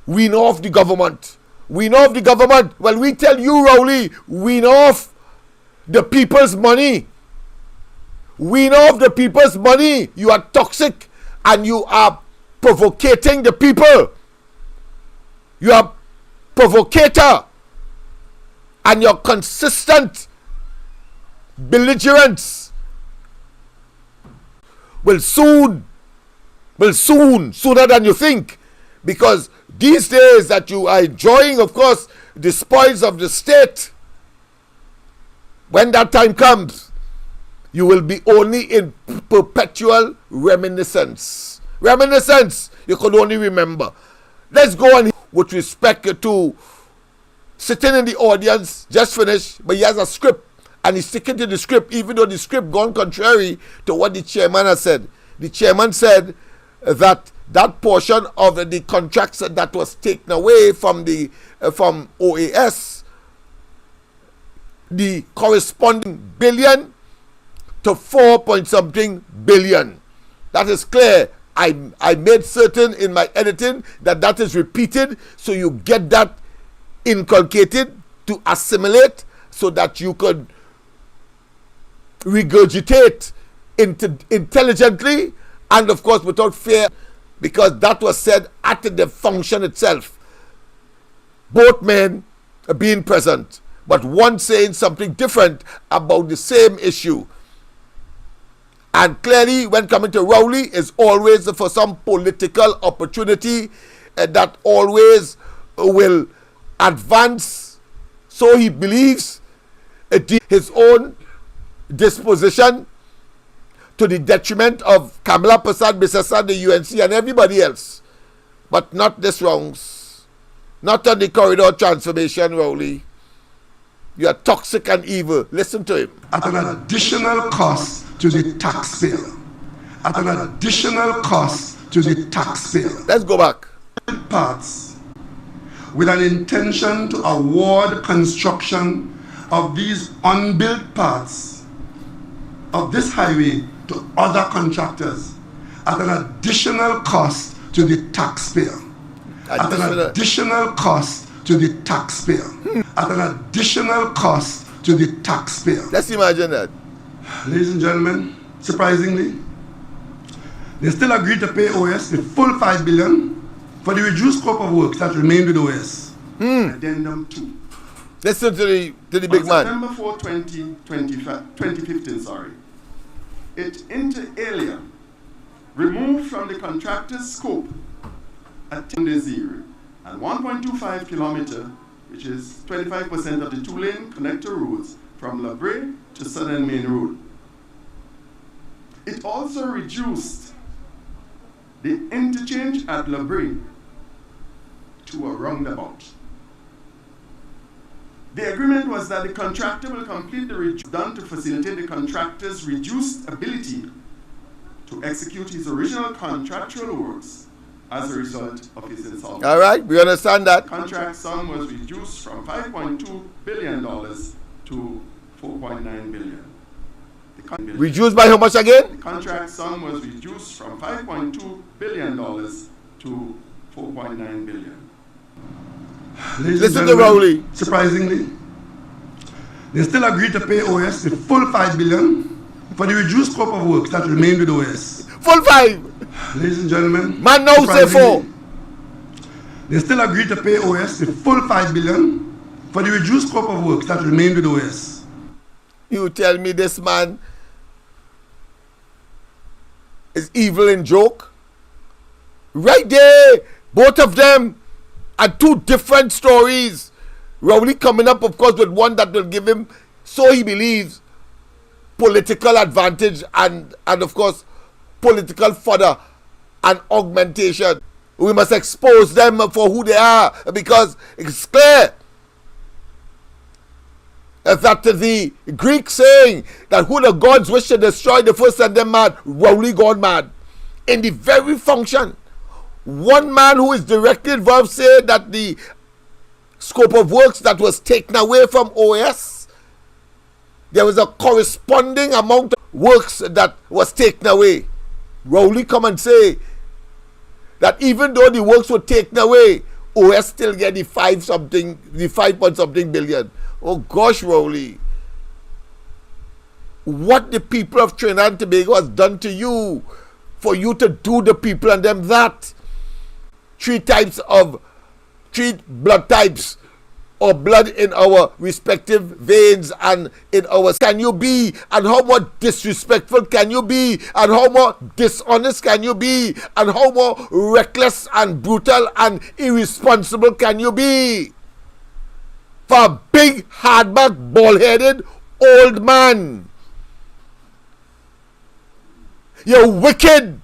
we know of the government. We know of the government. Well, we tell you, Rowley, we know of the people's money. We know of the people's money. You are toxic and you are provocating the people. You are provocator. And your consistent belligerence will sooner than you think, because these days that you are enjoying, of course, the spoils of the state, when that time comes, you will be only in perpetual reminiscence. Reminiscence, you could only remember. Let's go on with respect to sitting in the audience, just finished, but he has a script, and he's sticking to the script, even though the script gone contrary to what the chairman has said. The chairman said that that portion of the contracts that was taken away from the from OAS, the corresponding billion to 4 point something billion. That is clear. I made certain in my editing that that is repeated, so you get that inculcated to assimilate, so that you could regurgitate intelligently and of course without fear, because that was said at the function itself. Both men being present, but one saying something different about the same issue. And clearly, when coming to Rowley, is always for some political opportunity that always will advance, so he believes, his own disposition to the detriment of Kamala Prasad, Bisasa, the UNC, and everybody else. But not this rounds. Not on the corridor transformation, Rowley. You are toxic and evil. Listen to him. At an additional cost to the taxpayer. At an additional cost to the taxpayer. Let's go back. Parts with an intention to award construction of these unbuilt parts of this highway to other contractors at an additional cost to the taxpayer. At an additional cost to the taxpayer. At an additional cost to the taxpayer. Let's imagine that. Ladies and gentlemen, surprisingly, they still agreed to pay OS the full $5 billion for the reduced scope of works that remained with OS. Addendum 2. Listen to the big man. September 4, 2015, sorry. It inter alia removed from the contractor's scope a 10-0 and 1.25 kilometer, which is 25% of the two-lane connector roads from La Brea to Southern Main Road. It also reduced the interchange at La Brea to a roundabout. The agreement was that the contractor will complete the done to facilitate the contractor's reduced ability to execute his original contractual works as a result of his insolvency. All right, we understand that. Contract sum was reduced from $5.2 billion to $4.9 billion. Reduced by how much again? The contract sum was reduced from $5.2 billion to $4.9 billion. Listen to Rowley. Surprisingly, they still agreed to pay OS the full $5 billion for the reduced scope of works that remained with OS. Full 5. Ladies and gentlemen, Man now say 4. They still agreed to pay OS the full $5 billion for the reduced scope of works that remained with OS. You tell me this man is evil in joke? Right there, both of them are two different stories. Rowley coming up, of course, with one that will give him, so he believes, political advantage and of course, political fodder and augmentation. We must expose them for who they are, because it's clear that the Greek saying that who the gods wish to destroy, the first send them mad, Rowley gone mad. In the very function, one man who is directly involved said that the scope of works that was taken away from OS, there was a corresponding amount of works that was taken away. Rowley come and say that even though the works were taken away, OS still get the 5 point something billion. Oh gosh, Rowley. What the people of Trinidad and Tobago has done to you, for you to do the people and them that. 3 blood types or blood in our respective veins and in our can you be, and how much disrespectful can you be, and how more dishonest can you be, and how more reckless and brutal and irresponsible can you be for a big hardback bald-headed old man. You're wicked.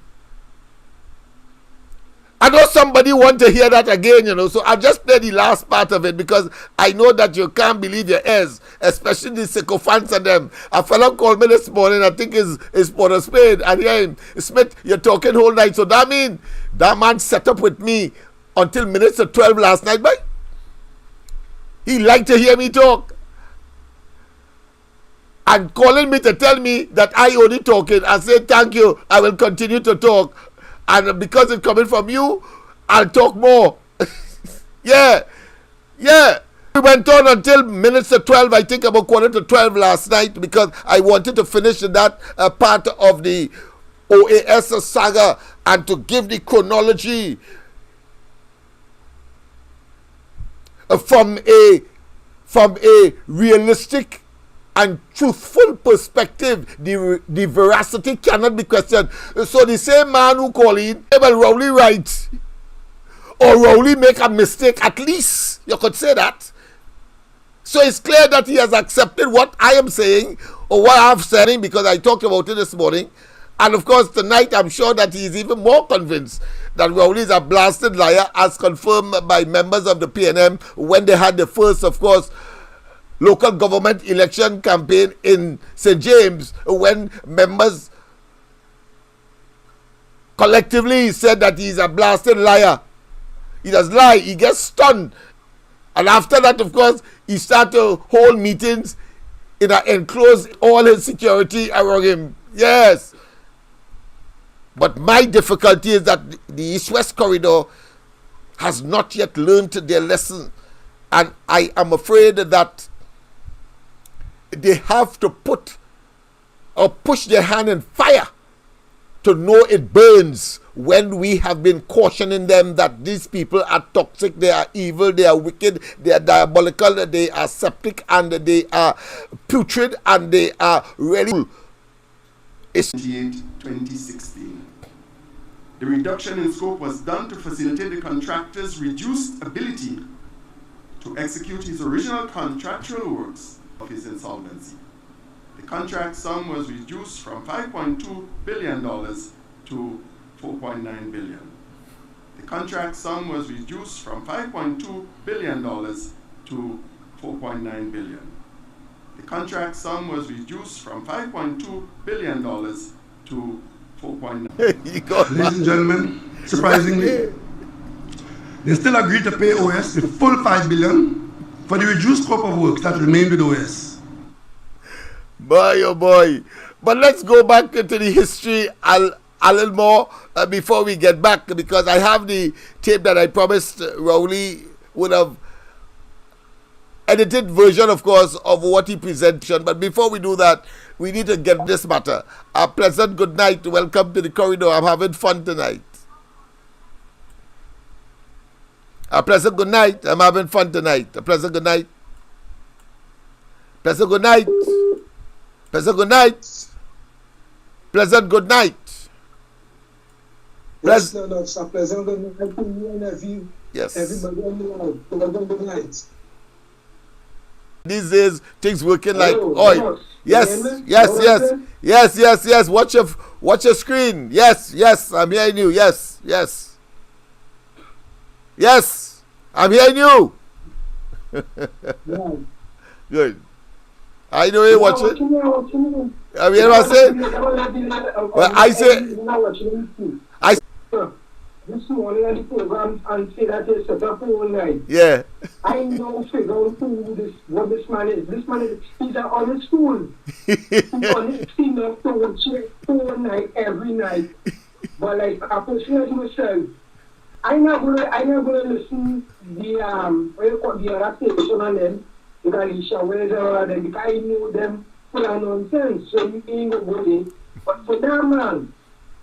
I know somebody want to hear that again, so I'll just play the last part of it because I know that you can't believe your ears, especially the sycophants and them. A fellow called me this morning, I think is Port of Spain, and yeah, Smith, you're talking whole night. So that means that man set up with me until minutes to 12 last night, but he liked to hear me talk. And calling me to tell me that I only talking. I said, thank you, I will continue to talk. And because it's coming from you, I'll talk more. Yeah. We went on until minutes to 12, I think about 11:45 last night, because I wanted to finish that part of the OAS saga and to give the chronology from a realistic and truthful perspective. The veracity cannot be questioned. So the same man who call in, well, Rowley right, or Rowley make a mistake, at least you could say that. So it's clear that he has accepted what I am saying, or what I'm saying, because I talked about it this morning. And of course tonight I'm sure that he is even more convinced that Rowley is a blasted liar, as confirmed by members of the PNM when they had the first, of course, local government election campaign in St. James, when members collectively said that he's a blasted liar. He does lie, he gets stunned. And after that, of course, he started to hold meetings in an enclosed, all his security around him. Yes. But my difficulty is that the East-West corridor has not yet learned their lesson. And I am afraid that they have to put or push their hand in fire to know it burns, when we have been cautioning them that these people are toxic, they are evil, they are wicked, they are diabolical, they are septic, and they are putrid, and they are really... 2016. The reduction in scope was done to facilitate the contractor's reduced ability to execute his original contractual works of his insolvency. The contract sum was reduced from $5.2 billion to $4.9 billion. The contract sum was reduced from $5.2 billion to $4.9 billion. The contract sum was reduced from $5.2 billion to $4.9 billion. Ladies and gentlemen, surprisingly, they still agreed to pay OS the full $5 billion for the reduced scope of works that remained with OS. Boy, oh boy. But let's go back into the history a little more before we get back, because I have the tape that I promised Rowley would have edited version, of course, of what he presented. But before we do that, we need to get this matter. A pleasant good night. Welcome to the corridor. I'm having fun tonight. A pleasant good night. I'm having fun tonight. A pleasant good night. Pleasant good night. Pleasant good night. Pleasant good night. Yes, no, it's a pleasant good night to you and everybody on the line. Pleasant good night. These days, things working like oil. Yes. Watch your screen. Yes, I'm hearing you. Yes, I'm hearing you. Yeah. Good. I know you watching. I mean, what I say? Well, I say. This morning on the program and say that it's set up all night. Yeah. I know figure out what this man is. This man is, he's an honest fool. He's honest enough to watch it all night, every night. But like I personally myself, I'm not gonna listen the the adaptation on them, the Galisha, whether them, because I know them full of nonsense. So you ain't gonna go there. But for that man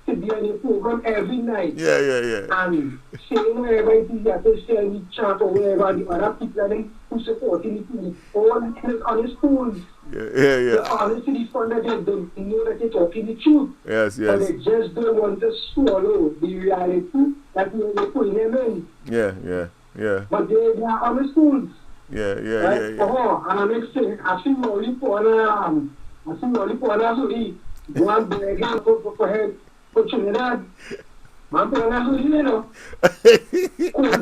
to be on the program every night, and saying wherever it is that they share the chat or wherever the other people them who supporting the police, all on the schools. Honestly, the fund that they don't know that they're talking the truth. Yes. But they just don't want to swallow the reality that they're putting them in. Yeah. But they are on the schools. Yeah. And I'm saying, I see Rolly Pona, so he go and beg him for head for Trinidad. Man, Pona, so you know.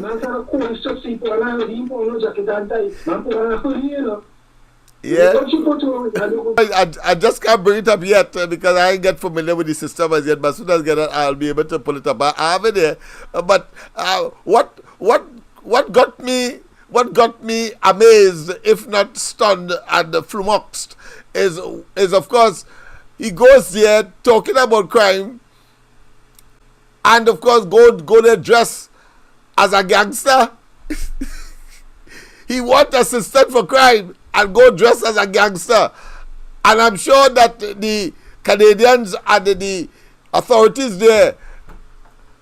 Man, so the cool stuff, see Pona, he Pona, jacket and tie. Man, Pona, so you know. Yeah. I just can't bring it up yet because I ain't get familiar with the system as yet. But as soon as I get it, I'll be able to pull it up. I have it there. But what got me amazed, if not stunned and flummoxed, is of course he goes there talking about crime, and of course go there dressed as a gangster. He want assistance for crime and go dress as a gangster. And I'm sure that the Canadians and the authorities there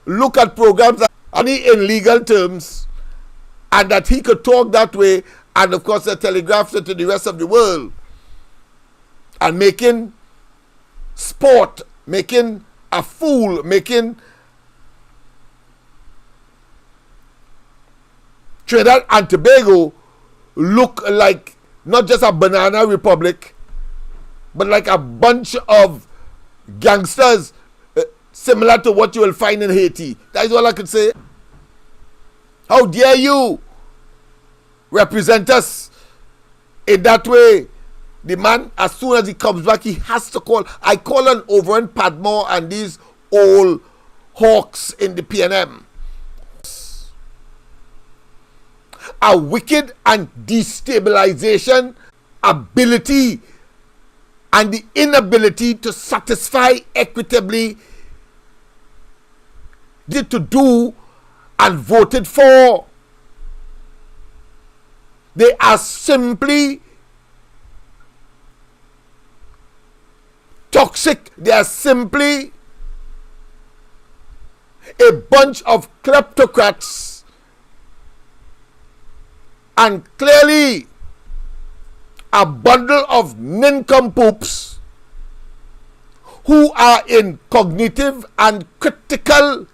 look at programs that only in legal terms, and that he could talk that way, and of course they telegraphed it to the rest of the world, and making sport, making a fool, making Trinidad and Tobago look like not just a banana republic, but like a bunch of gangsters similar to what you will find in Haiti. That is all I could say. How dare you represent us in that way? The man, as soon as he comes back, he has to call. I call on Overend Padmore and these old hawks in the PNM a wicked and destabilization ability and the inability to satisfy equitably to do and voted for. They are simply toxic. They are simply a bunch of kleptocrats, and clearly a bundle of nincompoops who are in cognitive and critical,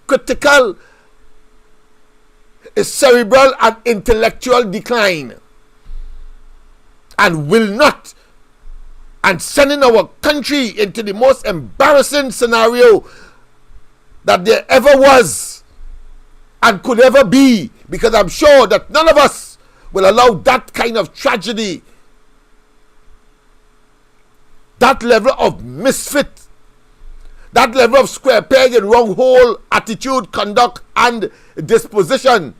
cerebral and intellectual decline, and will not, and sending our country into the most embarrassing scenario that there ever was and could ever be, because I'm sure that none of us will allow that kind of tragedy, that level of misfit, that level of square peg and wrong hole attitude, conduct and disposition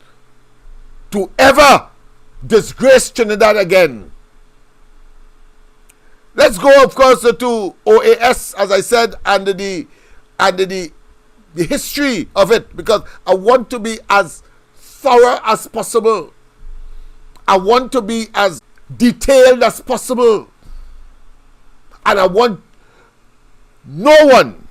to ever disgrace Trinidad again. Let's go, of course, to OAS, as I said, and the history of it, because I want to be as thorough as possible. I want to be as detailed as possible. And I want no one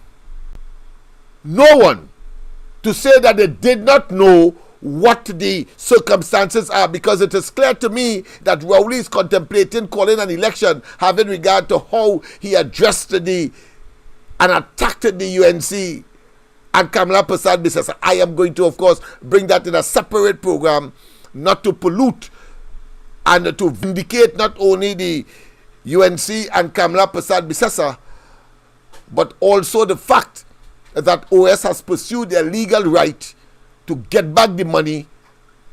to say that they did not know what the circumstances are, because it is clear to me that Rowley is contemplating calling an election having regard to how he addressed and attacked the UNC and Kamala Prasad Bisasa. I am going to, of course, bring that in a separate program, not to pollute and to vindicate not only the UNC and Kamala Prasad Bisasa, but also the fact that OS has pursued their legal right to get back the money,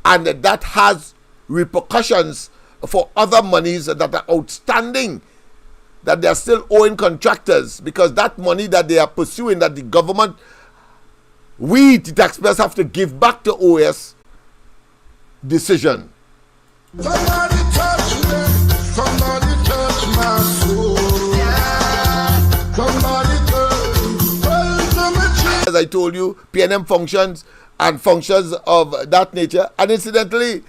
and that has repercussions for other monies that are outstanding, that they are still owing contractors, because that money that they are pursuing, that the government, we the taxpayers have to give back to OS decision. Somebody touch me, somebody touch my soul. Somebody touch me. as I told you, PNM functions and functions of that nature. And incidentally,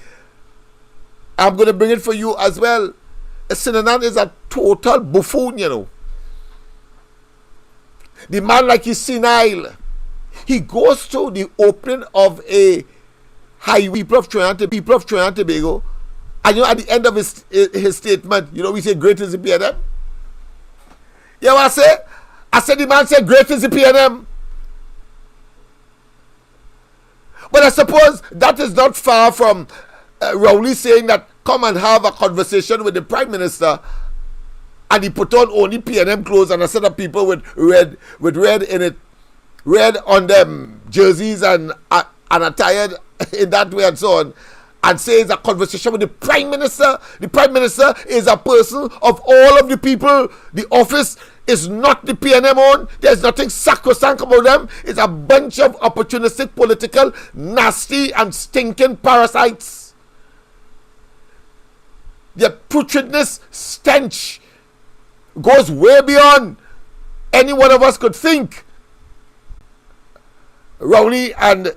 I'm going to bring it for you as well. Sinanan is a total buffoon, you know. The man, like, he's senile. He goes to the opening of a highway, people of Trinidad and Tobago, and you know, at the end of his statement, you know, we say, great is the PNM. You know what I say? I said, the man said, great is the PNM. But I suppose that is not far from Rowley saying that, come and have a conversation with the Prime Minister, and he put on only PNM clothes and a set of people with red in it, red on them jerseys and attired in that way and so on, and says a conversation with the Prime Minister. The Prime Minister is a person of all of the people. The office is not the PNM own. There's nothing sacrosanct about them. It's a bunch of opportunistic, political, nasty and stinking parasites. Their putridness, stench goes way beyond any one of us could think. Rowley and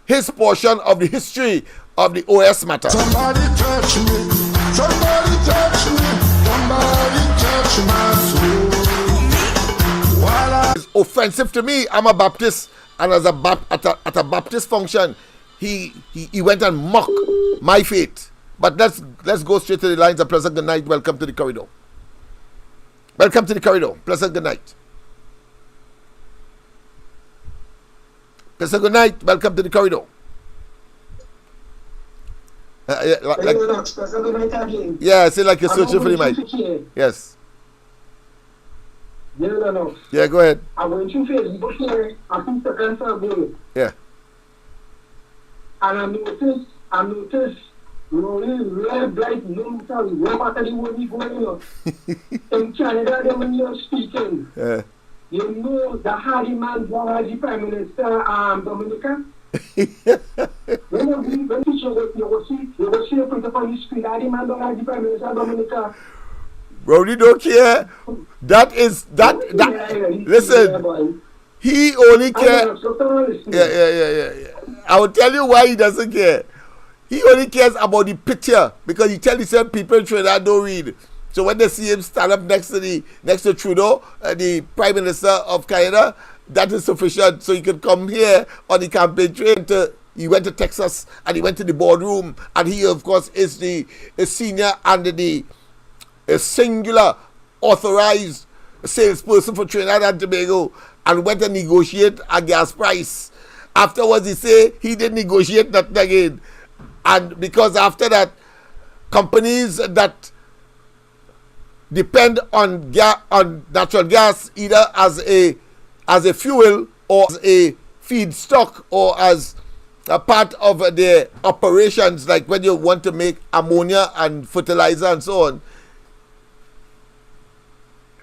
his portion of the history of the OS matter. Somebody touch me, somebody touch me, somebody touch my soul. It's offensive to me. I'm a Baptist, and as at a Baptist function, he went and mocked my faith. But let's go straight to the lines. A pleasant good night. Welcome to the corridor. Welcome to the corridor. Pleasant good night. Pleasant good night. Welcome to the corridor. Yeah, I say like you're searching for the mic. Yes. Yeah, go ahead. I went to Facebook here, I think the answer goal. Yeah. And I noticed really red, bright, no matter what you going on. In Canada, when you're speaking, you know the hardy man, the Prime Minister, Dominica. When you see a print upon the screen, hardy man, the Prime Minister, Dominica. Rowley don't care. That listen, he only care. Yeah. I will tell you why he doesn't care. He only cares about the picture, because he tell the same people in Trinidad don't read. So when they see him stand up next to Trudeau, the Prime Minister of Canada, that is sufficient. So he can come here on the campaign trail. He went to Texas and he went to the boardroom, and he of course is the senior and the singular authorized salesperson for Trinidad and Tobago, and went and negotiate a gas price. Afterwards he say he didn't negotiate nothing again. And because after that, companies that depend on natural gas, either as a fuel or as a feedstock or as a part of their operations, like when you want to make ammonia and fertilizer and so on,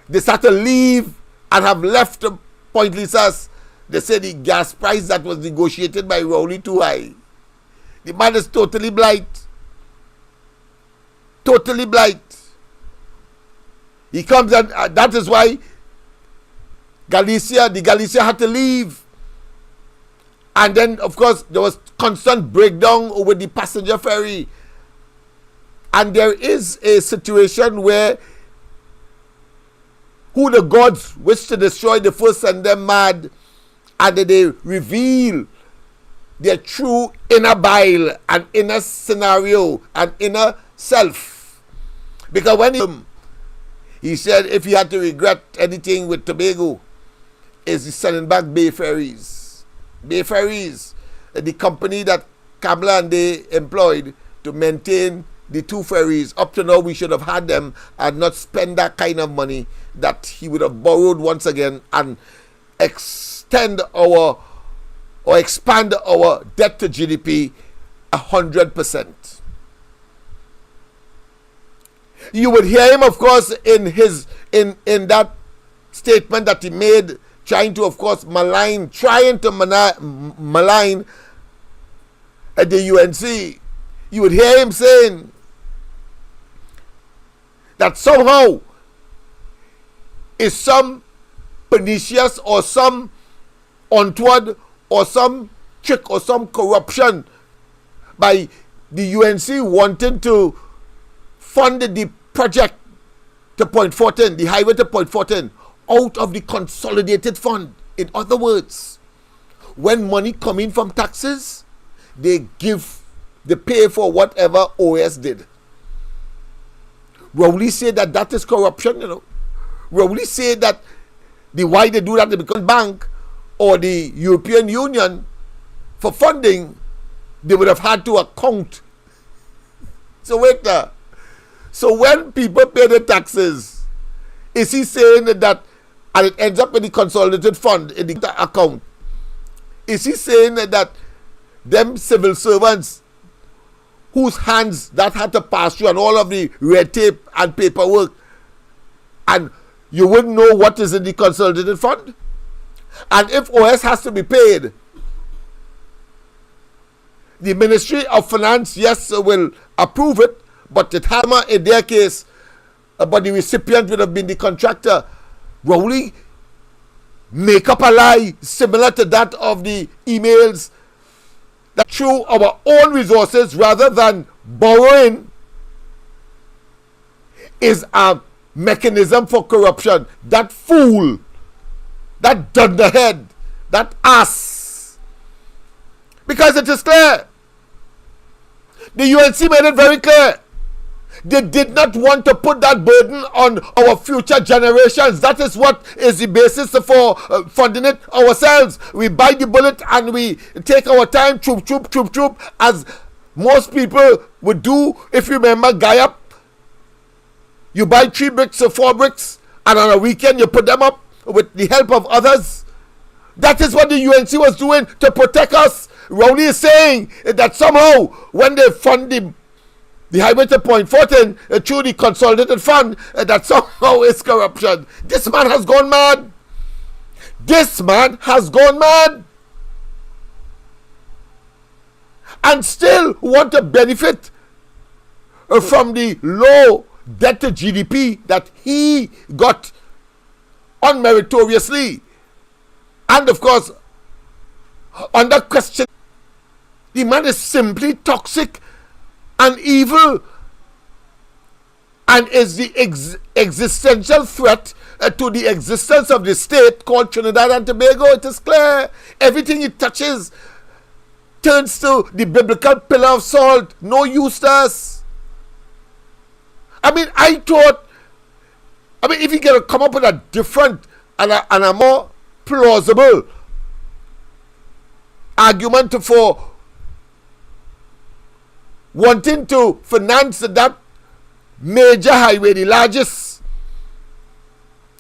they start to leave and have left Point Lisas. They say the gas price that was negotiated by Rowley too high. The man is totally blind. Totally blind. He comes and that is why Galicia had to leave. And then, of course, there was constant breakdown over the passenger ferry. And there is a situation where who the gods wish to destroy, the first send them mad, and they reveal their true inner bile and inner scenario and inner self. Because when he said if he had to regret anything with Tobago, is sending back Bay Ferries. Bay Ferries, the company that Kamala and they employed to maintain the two ferries. Up to now, we should have had them and not spend that kind of money that he would have borrowed once again and extend our or expand our debt to GDP 100%. You would hear him, of course, in that statement that he made, trying to malign at the UNC. You would hear him saying that somehow is some pernicious or some untoward or some trick or some corruption by the UNC wanting to fund the project to Point Fortin, the highway to Point Fortin, out of the consolidated fund. In other words, when money come in from taxes, they pay for whatever OS did. Rowley say that is corruption, you know. Rowley say that why they do that, because bank or the European Union for funding, they would have had to account. So wait there. So when people pay the taxes, is he saying that, and it ends up in the consolidated fund, in the account, is he saying that them civil servants whose hands that had to pass through and all of the red tape and paperwork, and you wouldn't know what is in the consolidated fund? And if OS has to be paid, the Ministry of Finance, yes, will approve it, but it had in their case, but the recipient would have been the contractor. Rowley make up a lie similar to that of the emails that through our own resources rather than borrowing is a mechanism for corruption. That fool, that dunderhead, that ass. Because it is clear. The UNC made it very clear. They did not want to put that burden on our future generations. That is what is the basis for funding it ourselves. We bite the bullet and we take our time, troop, as most people would do. If you remember Guyap, you buy 3 bricks or 4 bricks, and on a weekend you put them up with the help of others. That is what the UNC was doing to protect us. Rowley is saying that somehow when they fund the highway to Point Fortin through the consolidated fund, that somehow is corruption. This man has gone mad. This man has gone mad. And still want to benefit from the low debt to GDP that he got unmeritoriously. And of course, under question, the man is simply toxic and evil and is the existential threat to the existence of the state called Trinidad and Tobago. It is clear. Everything he touches turns to the biblical pillar of salt. No use to us. I mean, if he can come up with a different and a more plausible argument for wanting to finance that major highway, the largest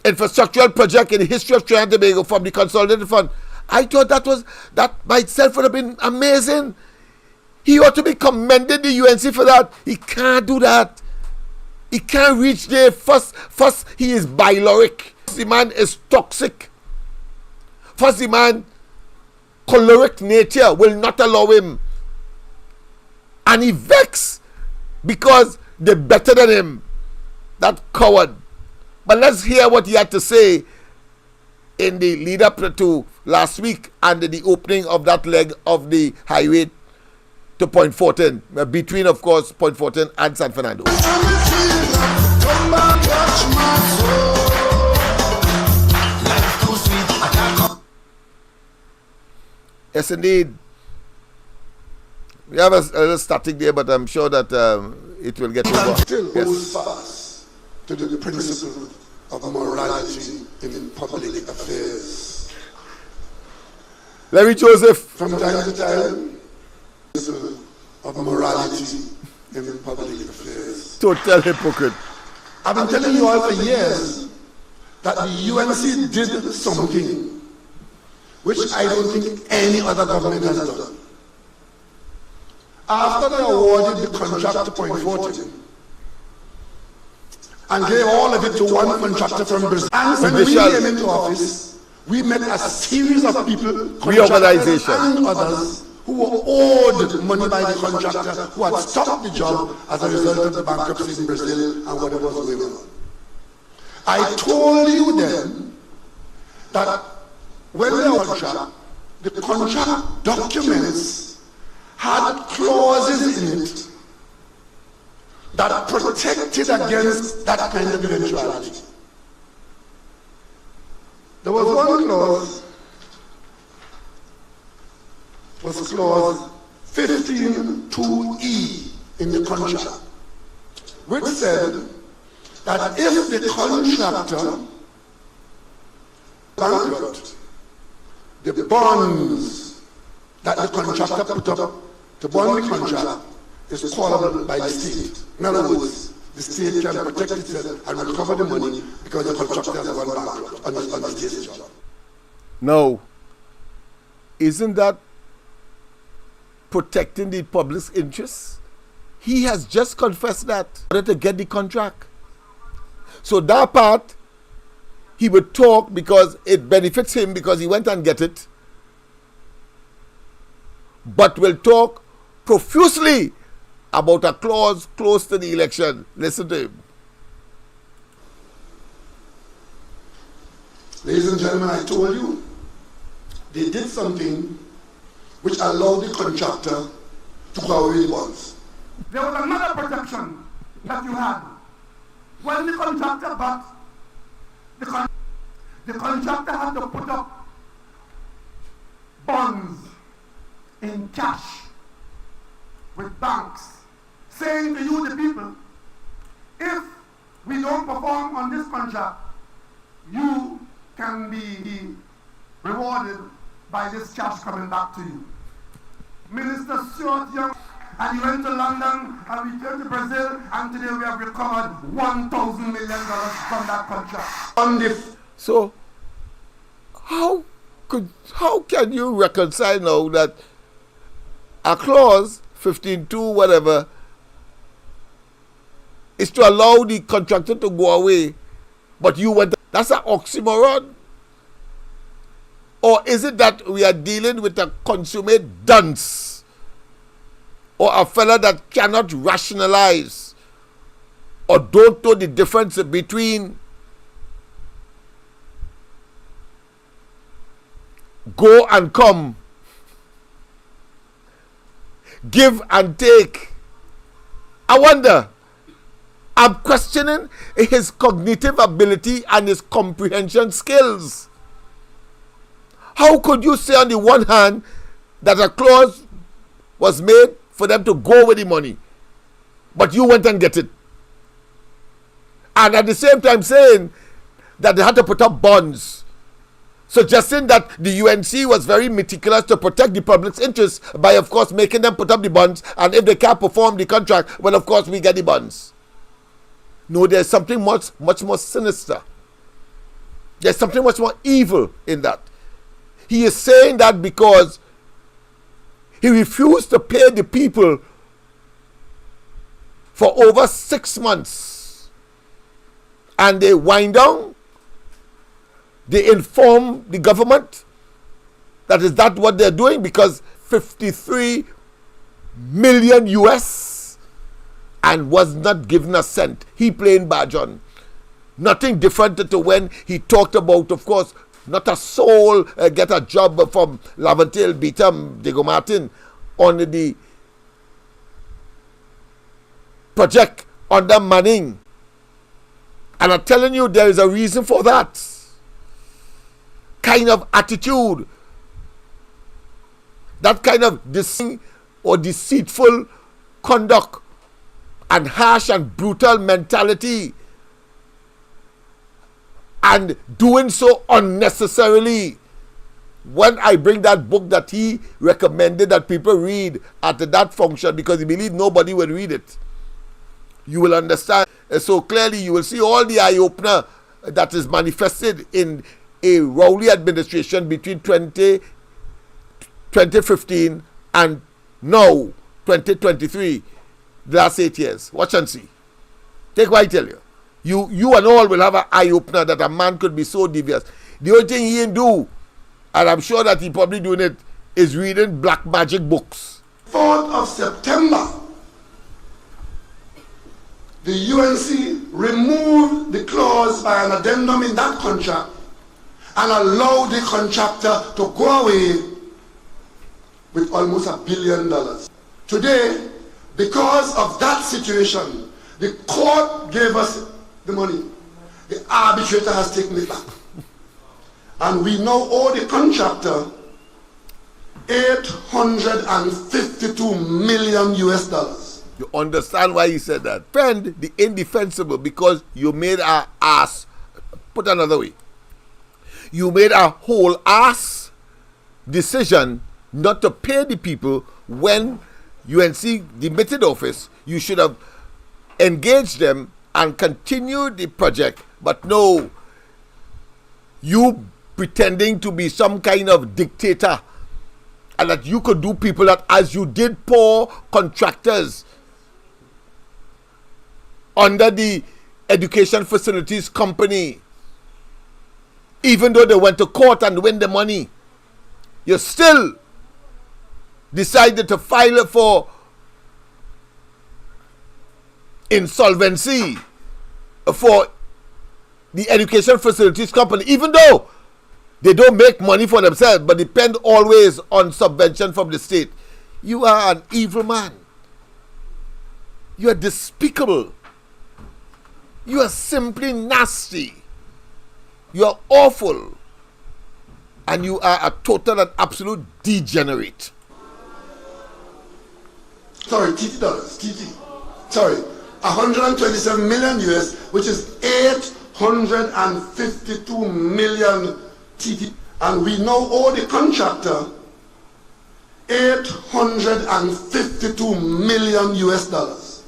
infrastructural project in the history of Trinidad and Tobago from the consolidated fund, I thought that by itself would have been amazing. He ought to be commended, the UNC, for that. He can't do that. He can't reach there. First he is byloric. First, the man is toxic. First, the man, choleric nature will not allow him. And he vexed because they're better than him. That coward. But let's hear what he had to say in the lead up to last week and the opening of that leg of the highway to Point Fortin, between, of course, Point Fortin and San Fernando. Yes, indeed. We have a little static there, but I'm sure that it will get over. Still holds fast to the principle of morality in public affairs. Larry Joseph. From time to time, principle of morality in public affairs. Total hypocrite. I've been telling you all for years that the UNC did something which I don't think any other government has done. After they awarded the contract to Point Fortin and gave all of it to one contractor from Brazil, and when we came into office, we met a series of people, contractors and others, who were owed money by the contractor who had stopped the job as a result of the bankruptcy in Brazil and whatever was going on. I told you then that when they contract, the contract documents had clauses in it that protected against that kind of eventuality. There was one clause, was clause 15(2)(e) in the contract, which said that if the contractor bankrupt, the bonds that the contractor put up to bond the contract is callable by the state. In other words, the state can protect itself and recover the money because the contractor has gone bankrupt on the state's job. No. Isn't that protecting the public's interests? He has just confessed that in order to get the contract. So that part, he would talk because it benefits him because he went and get it, but will talk profusely about a clause close to the election. Listen to him. Ladies and gentlemen, I told you, they did something which allowed the contractor to go away the bonds. There was another protection that you had. When the contractor got, the contractor had to put up bonds in cash with banks, saying to you, the people, if we don't perform on this contract, you can be rewarded by this cash coming back to you. Minister Stuart Young, and he went to London and we came to Brazil, and today we have recovered $1,000 million from that contract. So, how can you reconcile now that a clause 15(2) whatever is to allow the contractor to go away, but you went? That's an oxymoron. Or is it that we are dealing with a consummate dunce, or a fella that cannot rationalize or don't know the difference between go and come, give and take? I wonder. I'm questioning his cognitive ability and his comprehension skills. How could you say on the one hand that a clause was made for them to go with the money, but you went and get it? And at the same time saying that they had to put up bonds, suggesting that the UNC was very meticulous to protect the public's interests by, of course, making them put up the bonds, and if they can't perform the contract, well, of course, we get the bonds. No, there's something much more sinister. There's something much more evil in that. He is saying that because he refused to pay the people for over 6 months. And they wind down. They inform the government that is that what they're doing, because 53 million US and was not given a cent. He playing badge on. Nothing different to when he talked about, of course, not a soul get a job from Laventille, Beetham, Diego Martin on the project under Manning. And I'm telling you, there is a reason for that kind of attitude, that kind of deceiving or deceitful conduct and harsh and brutal mentality, and doing so unnecessarily. When I bring that book that he recommended that people read at that function because he believed nobody would read it, you will understand so clearly. You will see all the eye-opener that is manifested in a Rowley administration between 2015 and now 2023, the last 8 years. Watch and see. Take what I tell you. You and all will have an eye-opener that a man could be so devious. The only thing he didn't do, and I'm sure that he probably doing it, is reading black magic books. 4th of September, the UNC removed the clause by an addendum in that contract and allowed the contractor to go away with almost $1 billion. Today, because of that situation, the court gave us the money. The arbitrator has taken it back. And we now owe the contractor $852 million US. You understand why he said that? Friend, the indefensible, because you made our ass, put another way, you made a whole ass decision not to pay the people when UNC demitted office. You should have engaged them and continued the project. But no, you pretending to be some kind of dictator and that you could do people that, as you did poor contractors under the education facilities company, even though they went to court and win the money, you still decided to file for insolvency for the education facilities company, even though they don't make money for themselves but depend always on subvention from the state. You are an evil man. You are despicable. You are simply nasty. You are awful. And you are a total and absolute degenerate. Sorry, TT dollars, TT. Sorry, 127 million US, which is 852 million TT. And we now owe the contractor $852 million US.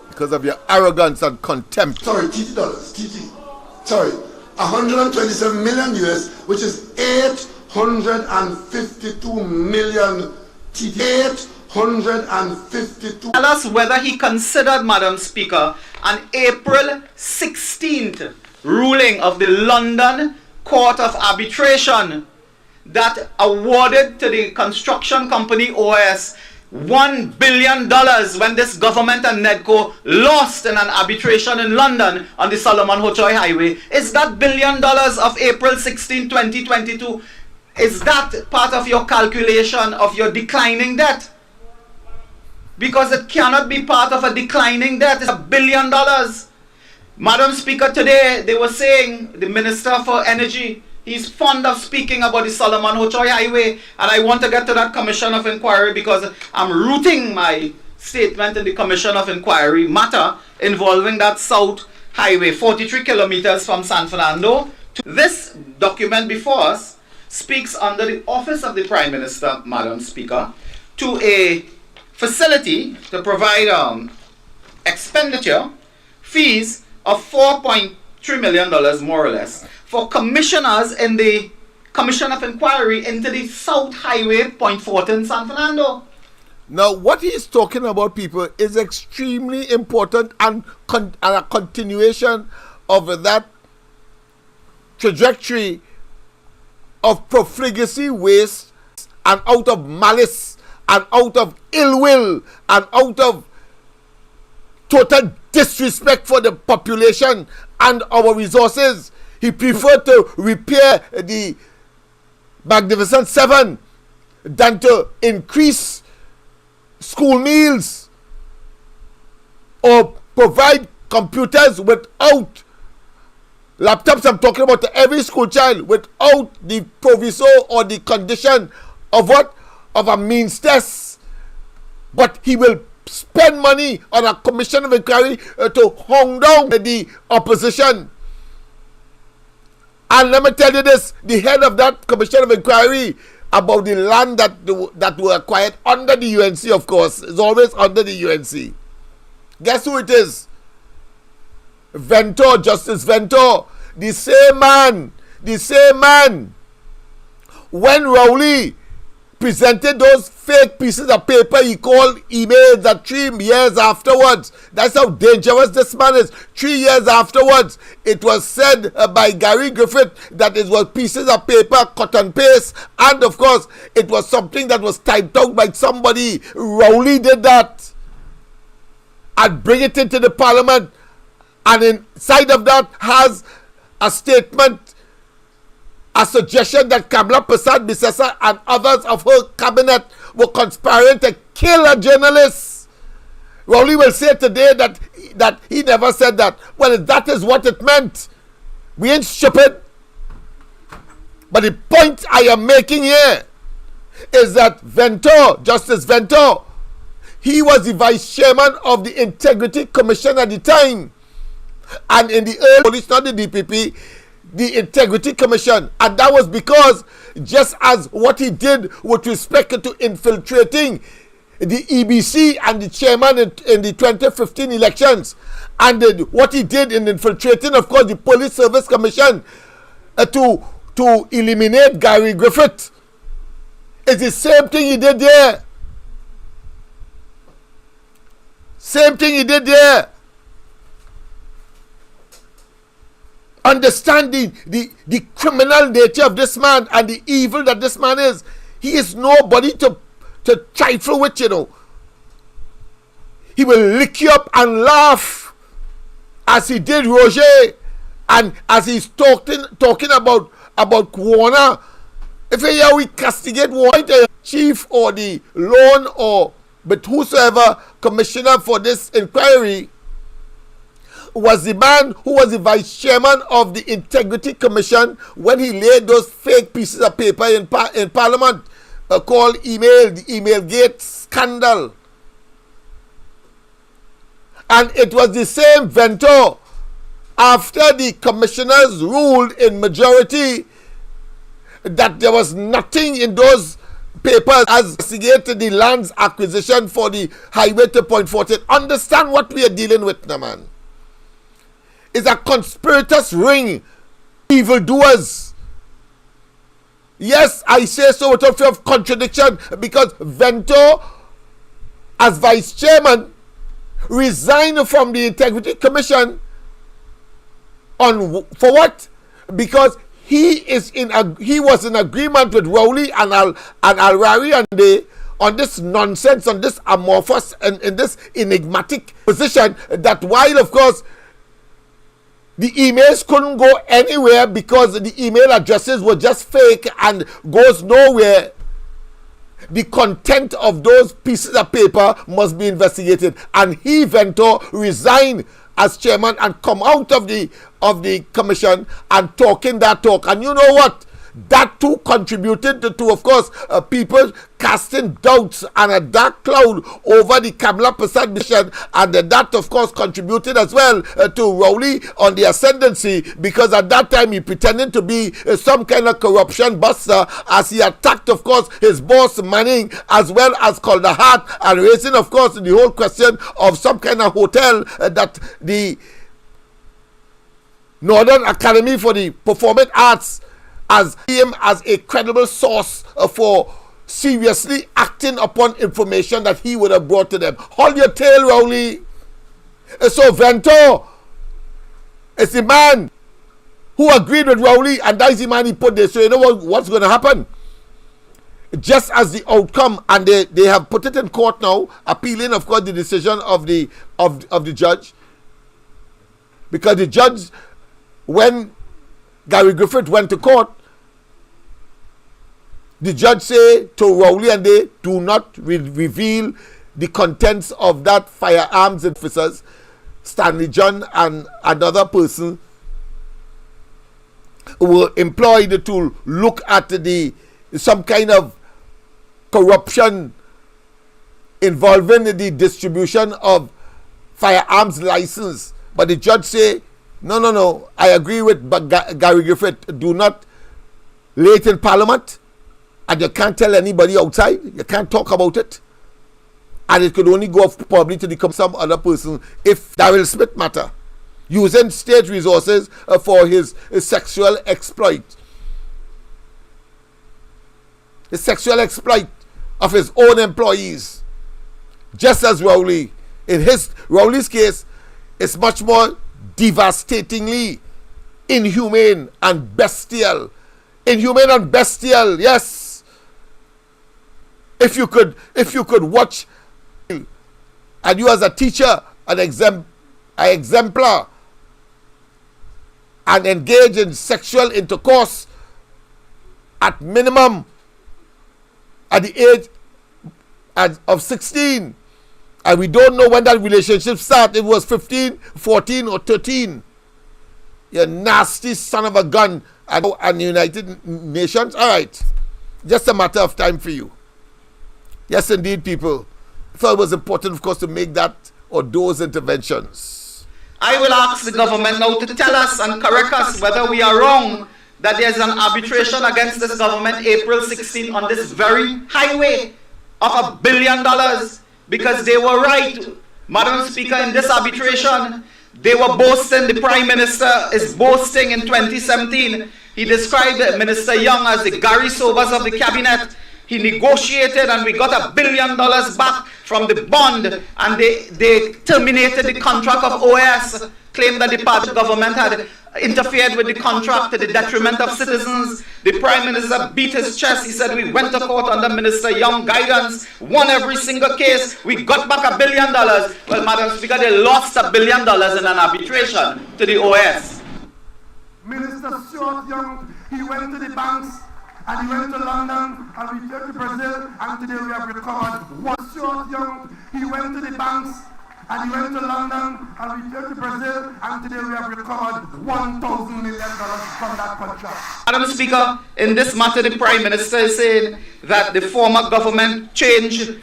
Because of your arrogance and contempt. Sorry, TT dollars, TT. Sorry, 127 million US, which is 852 million TT. 852. Tell us whether he considered, Madam Speaker, an April 16th ruling of the London Court of Arbitration that awarded to the construction company OS $1 billion when this government and NEDCO lost in an arbitration in London on the Solomon Hochoy Highway. Is that $1 billion of April 16, 2022, is that part of your calculation of your declining debt? Because it cannot be part of a declining debt. It's $1 billion. Madam Speaker, today they were saying, the Minister for Energy, he's fond of speaking about the Solomon Hochoy Highway, and I want to get to that Commission of Inquiry because I'm rooting my statement in the Commission of Inquiry matter involving that South Highway, 43 kilometers from San Fernando. This document before us speaks under the Office of the Prime Minister, Madam Speaker, to a facility to provide expenditure fees of $4.3 million more or less for commissioners in the Commission of Inquiry into the South Highway, Point Fortin, San Fernando. Now, what he's talking about, people, is extremely important and a continuation of that trajectory of profligacy, waste, and out of malice, and out of ill will, and out of total disrespect for the population and our resources. He preferred to repair the Magnificent Seven than to increase school meals or provide computers without laptops. I'm talking about to every school child without the proviso or the condition of what? Of a means test. But he will spend money on a Commission of Inquiry to hound down the opposition. And let me tell you this, the head of that Commission of Inquiry about the land that were acquired under the UNC, of course, is always under the UNC. Guess who it is? Ventor, Justice Ventor, the same man. When Rowley presented those fake pieces of paper he called emails that 3 years afterwards, that's how dangerous this man is. 3 years afterwards, it was said by Gary Griffith that it was pieces of paper, cut and paste, and of course, it was something that was typed out by somebody. Rowley did that and bring it into the parliament, and inside of that has a statement a suggestion that Kamla Prasad Bisesa and others of her cabinet were conspiring to kill a journalist. Rowley will say today that he never said that. Well, if that is what it meant, we ain't stupid. But the point I am making here is that Vento, Justice Vento, he was the vice chairman of the Integrity Commission at the time. And in the early police, not the DPP, the Integrity Commission. And that was because just as what he did with respect to infiltrating the EBC and the chairman in the 2015 elections, and what he did in infiltrating, of course, the Police Service Commission to eliminate Gary Griffith, is the same thing he did there. Same thing he did there. Understand the criminal nature of this man and the evil that this man is. He is nobody to trifle with, you know. He will lick you up and laugh as he did Roger, and as he's talking about Warner. If you hear we castigate Warner, the chief or the loan or but whosoever commissioner for this inquiry was the man who was the vice chairman of the Integrity Commission when he laid those fake pieces of paper in Parliament called the email gate scandal. And it was the same Vento, after the commissioners ruled in majority that there was nothing in those papers as investigated the land's acquisition for the highway to Point 14. Understand what we are dealing with now, man. It's a conspirators ring, evildoers. Yes, I say so without fear of contradiction, because Vento, as vice chairman, resigned from the Integrity Commission for what? Because he was in agreement with Rowley and Al-Rari and they on this nonsense, on this amorphous and in this enigmatic position, that while of course the emails couldn't go anywhere because the email addresses were just fake and goes nowhere, the content of those pieces of paper must be investigated. And he, Vento, resigned as chairman and come out of the commission and talking that talk. And you know what? That too contributed to of course, people casting doubts and a dark cloud over the Kamla Prasad mission, and that of course contributed as well to Rowley on the ascendancy, because at that time he pretended to be some kind of corruption buster as he attacked of course his boss Manning as well as Calderhart, and raising of course the whole question of some kind of hotel that the Northern Academy for the Performing Arts as him as a credible source for seriously acting upon information that he would have brought to them. Hold your tail, Rowley. So Vento is the man who agreed with Rowley, and that is the man he put there. So you know what's going to happen? Just as the outcome, and they have put it in court now, appealing of course the decision of the judge, because the judge, when Gary Griffith went to court, the judge said to Rowley and they, do not reveal the contents of that firearms officers, Stanley John and another person were employed to look at some kind of corruption involving the distribution of firearms license. But the judge said, no, I agree with Gary Griffith. Do not lay it in Parliament, and you can't tell anybody outside. You can't talk about it, and it could only go off probably to some other person if Darrell Smith matter, using state resources for his sexual exploit. The sexual exploit of his own employees, just as Rowley. In Rowley's case, it's much more devastatingly inhumane and bestial. Inhumane and bestial, yes. If you could watch, and you as a teacher, an exemplar, and engage in sexual intercourse at minimum at the age of 16. And we don't know when that relationship started. It was 15, 14, or 13. You nasty son of a gun. And United Nations. All right. Just a matter of time for you. Yes, indeed, people. I thought it was important, of course, to make that or those interventions. I will ask the government now to tell us and correct us whether we are wrong that there's an arbitration against this government April 16 on this very highway of $1 billion, because they were right, Madam Speaker, in this arbitration. They were boasting, the Prime Minister is boasting in 2017. He described Minister Young as the Gary Sobers of the cabinet. He negotiated and we got $1 billion back from the bond, and they terminated the contract of OAS, claimed that the party government had interfered with the contract to the detriment of citizens. The Prime Minister beat his chest. He said, we went to court under Minister Young guidance, won every single case, we got back $1 billion. Well, Madam Speaker, they lost $1 billion in an arbitration to the OAS. Minister Stuart Young, he went to the banks and he went to London and returned to Brazil, and today we have recovered one. Stuart Young, he went to the banks and he went to London and returned to Brazil, and today we have recovered $1,000 million from that contract. Madam Speaker, in this matter, the Prime Minister is saying that the former government changed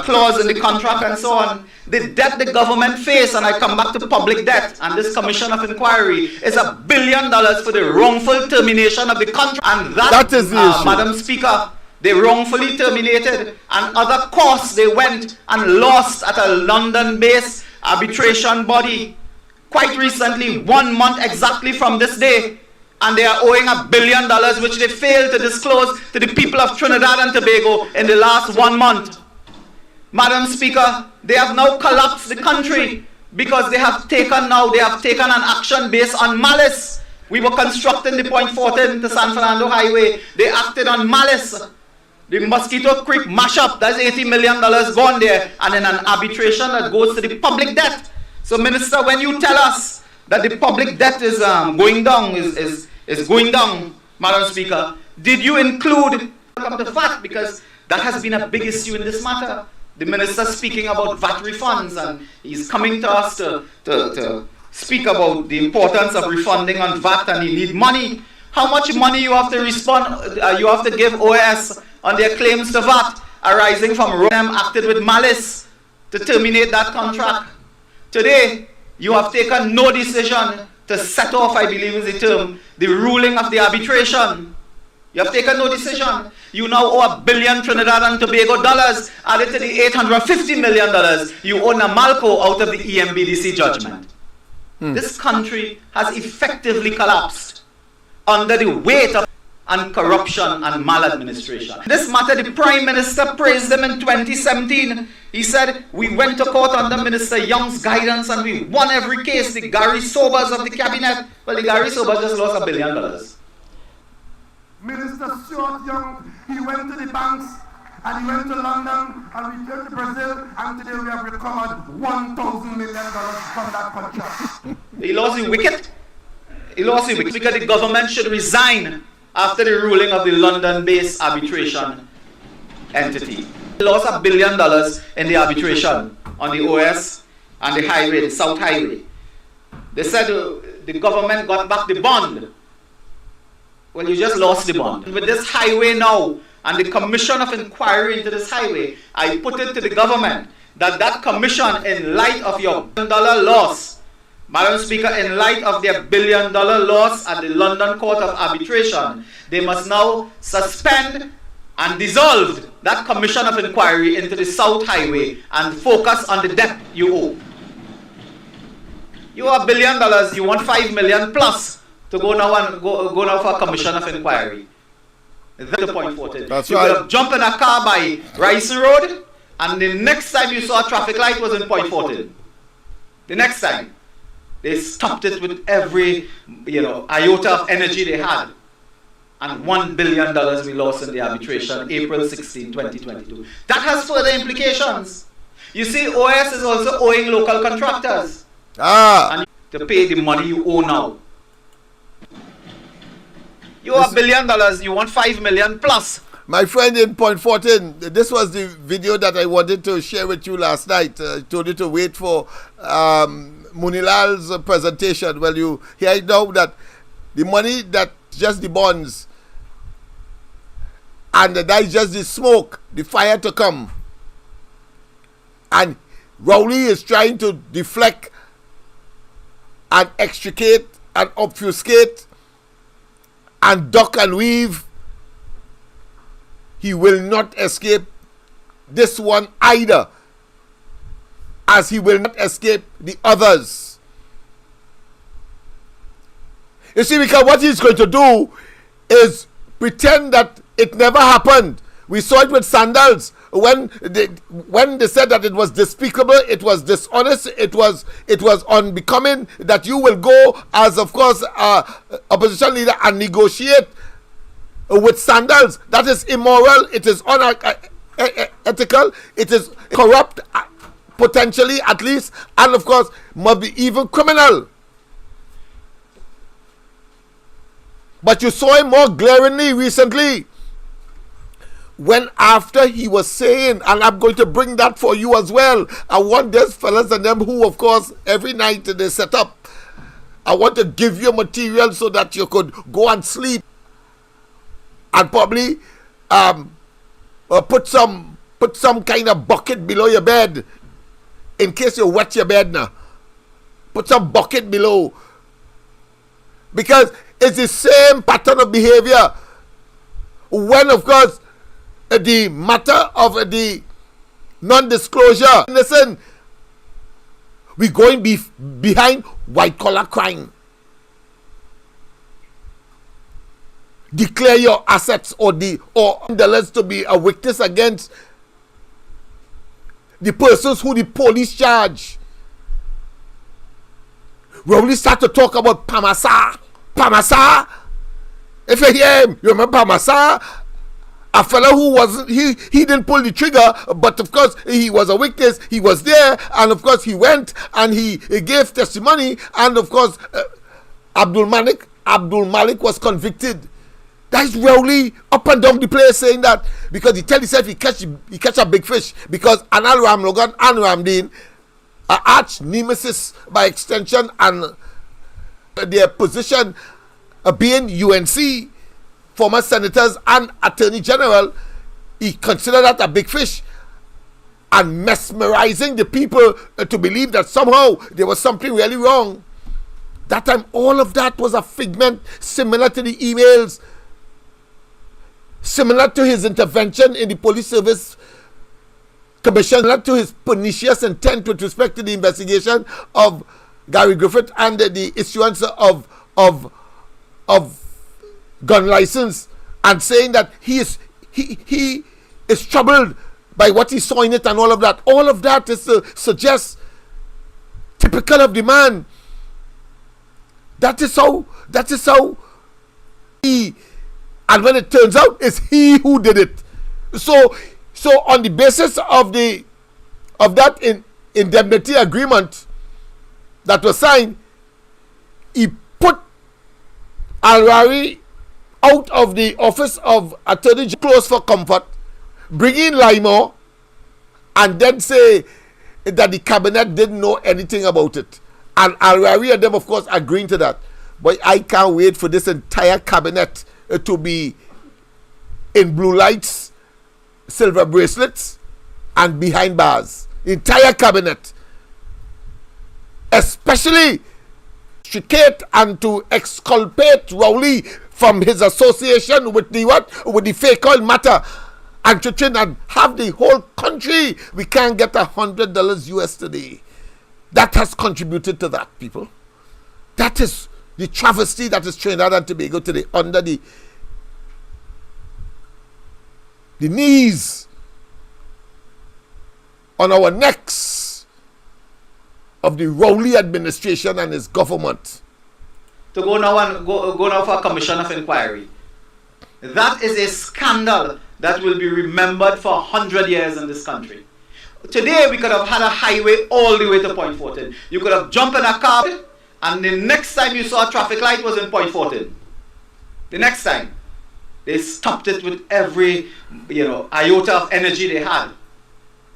clause in the contract and so on. The debt the government faced, and I come back to public debt, and this commission of inquiry is $1 billion for the wrongful termination of the contract. And that is the issue. Madam Speaker, they wrongfully terminated, and other costs they went and lost at a London-based arbitration body. Quite recently, 1 month exactly from this day, and they are owing $1 billion, which they failed to disclose to the people of Trinidad and Tobago in the last 1 month. Madam Speaker, they have now collapsed the country because they have taken an action based on malice. We were constructing the Point 14 to San Fernando Highway. They acted on malice. The Mosquito Creek mashup, that's $80 million gone there, and in an arbitration that goes to the public debt. So, Minister, when you tell us that the public debt is going down, is going down, Madam Speaker, did you include the fact, because that has been a big issue in this matter? The Minister speaking about VAT refunds, and he's coming to us to speak about the importance of refunding on VAT, and he need money. How much money you have to you have to give OAS on their claims to VAT arising from them acted with malice to terminate that contract? Today, you have taken no decision to set off, I believe is the term, the ruling of the arbitration. You have taken no decision. You now owe $1 billion Trinidad and Tobago dollars added to the $850 million you owe Namalco out of the EMBDC judgment. This country has effectively collapsed under the weight of corruption and maladministration. This matter, the Prime Minister praised them in 2017. He said, we went to court under Minister Young's guidance and we won every case. The Gary Sobers of the cabinet. Well, the Gary Sobers just lost $1 billion. Minister Stuart Young, he went to the banks and he went to London and returned to Brazil, and today we have recovered $1,000 million from that contract. He lost the wicket. He lost the wicket because the government should resign after the ruling of the London-based arbitration entity. He lost $1 billion in the arbitration on the OS and the highway, the South Highway. They said the government got back the bond. Well, you just lost the bond. With this highway now, and the commission of inquiry into this highway, I put it to the government that commission, in light of your $1 billion loss, Madam Speaker, in light of their $1 billion loss at the London Court of Arbitration, they must now suspend and dissolve that commission of inquiry into the South Highway and focus on the debt you owe. You owe $1 billion, you want $5 million plus to go now for a commission of inquiry. That's the Point 14. That's you right. could have jumped in a car by Rice Road, and the next time you saw a traffic light was in Point 14. The next time. They stopped it with every iota of energy they had. And $1 billion we lost in the arbitration, April 16, 2022. That has further implications. You see, OS is also owing local contractors. And to pay the money you owe now. You are $1 billion, you want 5 million plus. My friend in Point 14, this was the video that I wanted to share with you last night. I told you to wait for Munilal's presentation. Well, you hear now that the money that just the bonds, and that is just the smoke, the fire to come. And Rowley is trying to deflect and extricate and obfuscate and duck and weave. He will not escape this one either, as he will not escape the others. You see, because what he's going to do is pretend that it never happened. We saw it with Sandals when they said that it was despicable, it was dishonest, it was unbecoming that you will go as, of course, opposition leader and negotiate with Sandals. That is immoral, it is unethical, it is corrupt, potentially at least, and of course must be even criminal. But you saw him more glaringly recently when after he was saying, and I'm going to bring that for you as well. I want these fellas and them who, of course, every night they set up. I want to give you material so that you could go and sleep and probably put some kind of bucket below your bed in case you wet your bed now. Put some bucket below, because it's the same pattern of behavior when, of course, the matter of the non-disclosure. Listen, we're going behind white-collar crime. Declare your assets or dollars to be a witness against the persons who the police charge. We only start to talk about Pamasa. Pamasa. If you hear him, you remember Pamasa? A fellow who wasn't, he didn't pull the trigger, but of course he was a witness, he was there, and of course he went and he gave testimony, and of course Abdul Malik was convicted. That is Rowley up and down the place saying that, because he tell himself he catch a big fish, because Anal Ramlogan and Ramdeen are arch nemesis by extension, and their position being UNC, former senators and attorney general, he considered that a big fish, and mesmerizing the people to believe that somehow there was something really wrong. That time all of that was a figment, similar to the emails, similar to his intervention in the police service commission, similar to his pernicious intent with respect to the investigation of Gary Griffith and the issuance of gun license, and saying that he is troubled by what he saw in it and all of that. All of that is to suggest typical of the man. That is how he, and when it turns out it's he who did it. So on the basis of that indemnity agreement that was signed, he put Al-Rari out of the office of attorney close for comfort, bring in Limo, and then say that the cabinet didn't know anything about it. And Al-Rari and them, of course, agreeing to that. But I can't wait for this entire cabinet to be in blue lights, silver bracelets, and behind bars. Entire cabinet. Especially to extricate and to exculpate Rowley from his association with the fake oil matter, and to try and have the whole country. We can't get $100 US today. That has contributed to that, people. That is the travesty that is Trinidad and Tobago today, under the knees, on our necks of the Rowley administration and his government. To go now for a commission of inquiry. That is a scandal that will be remembered for 100 years in this country. Today we could have had a highway all the way to Point 14. You could have jumped in a car and the next time you saw a traffic light was in Point 14. The next time, they stopped it with every, iota of energy they had.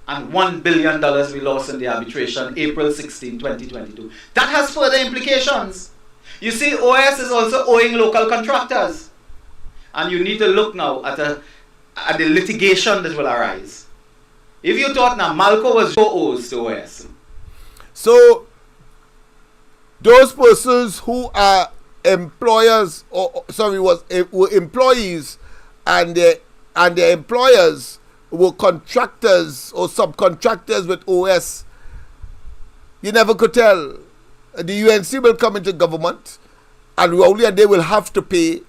And $1 billion we lost in the arbitration, April 16, 2022. That has further implications. You see, OS is also owing local contractors. And you need to look now at the litigation that will arise. If you thought now Malco was owes to OS. So, those persons who are employers, were employees, and their employers were contractors or subcontractors with OS, you never could tell. The UNC will come into government, and Rowley and they will have to pay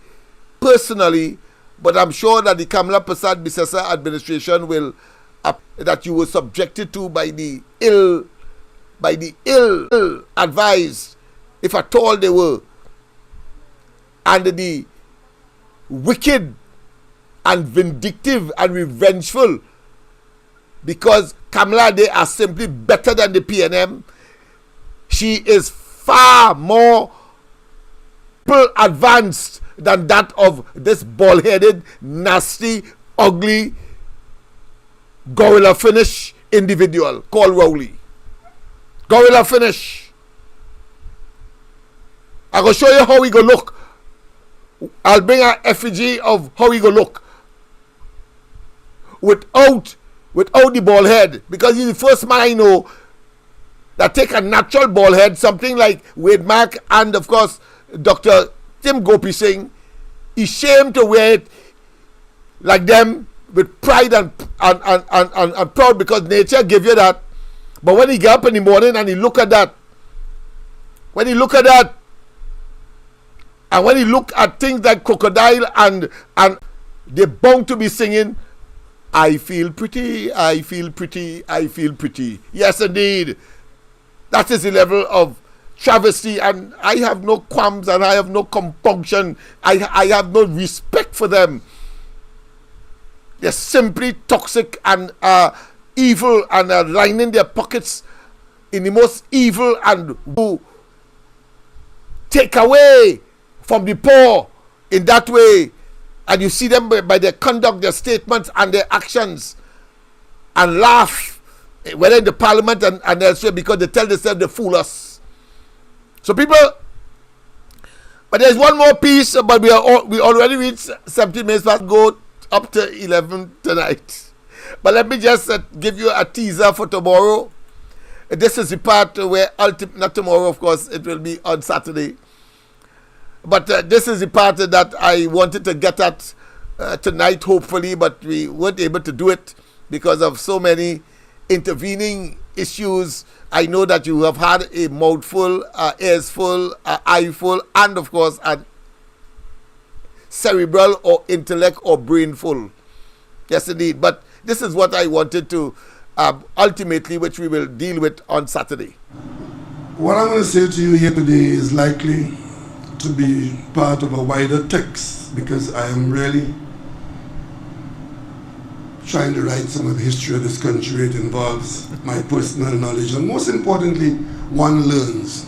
personally, but I'm sure that the Kamala Prasad Bisesa administration will, that you were subjected to by the ill advised, if at all they were, and the wicked and vindictive and revengeful, because Kamala, they are simply better than the PNM. She is far more advanced than that of this bald-headed, nasty, ugly, gorilla finish individual called Rowley. Gorilla finish. I'm going to show you how he go look. I'll bring an effigy of how he go look without the bald head, because he's the first man I know that take a natural bald head, something like Wade Mack and of course Dr. Tim Gopi Singh. He's ashamed to wear it like them with pride and proud, because nature give you that. But when he get up in the morning and he look at that, and when he look at things like crocodile and they're bound to be singing, I feel pretty, I feel pretty, I feel pretty. Yes, indeed. That is the level of travesty, and I have no qualms and I have no compunction. I have no respect for them. They're simply toxic and evil, and are lining their pockets in the most evil and who take away from the poor in that way. And you see them by their conduct, their statements and their actions, and laugh, whether in the parliament and elsewhere, because they tell themselves they fool us. So people, but there's one more piece, but we already reached 17 minutes past, go up to 11 tonight. But let me just give you a teaser for tomorrow. This is the part where, not tomorrow of course, it will be on Saturday. But this is the part that I wanted to get at tonight, hopefully, but we weren't able to do it because of so many intervening issues. I know that you have had a mouthful, ears full, eye full, and of course a cerebral or intellect or brain full. Yes, indeed. But this is what I wanted to ultimately, which we will deal with on Saturday. What I'm going to say to you here today is likely to be part of a wider text, because I am really trying to write some of the history of this country. It involves my personal knowledge, and most importantly, one learns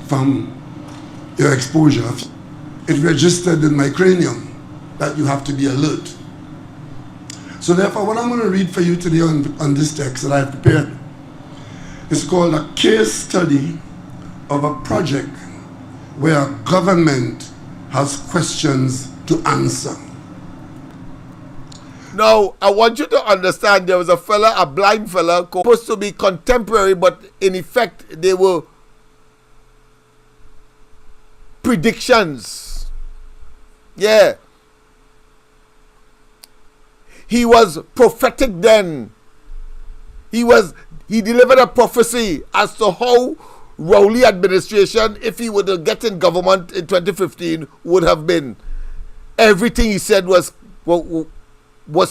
from your exposure. It registered in my cranium that you have to be alert. So therefore, what I'm going to read for you today on this text that I've prepared is called a case study of a project where government has questions to answer. Now, I want you to understand, there was a blind fella, supposed to be contemporary, but in effect, they were predictions. Yeah. He was prophetic then. He delivered a prophecy as to how Rowley administration, if he were to get in government in 2015, would have been. Everything he said was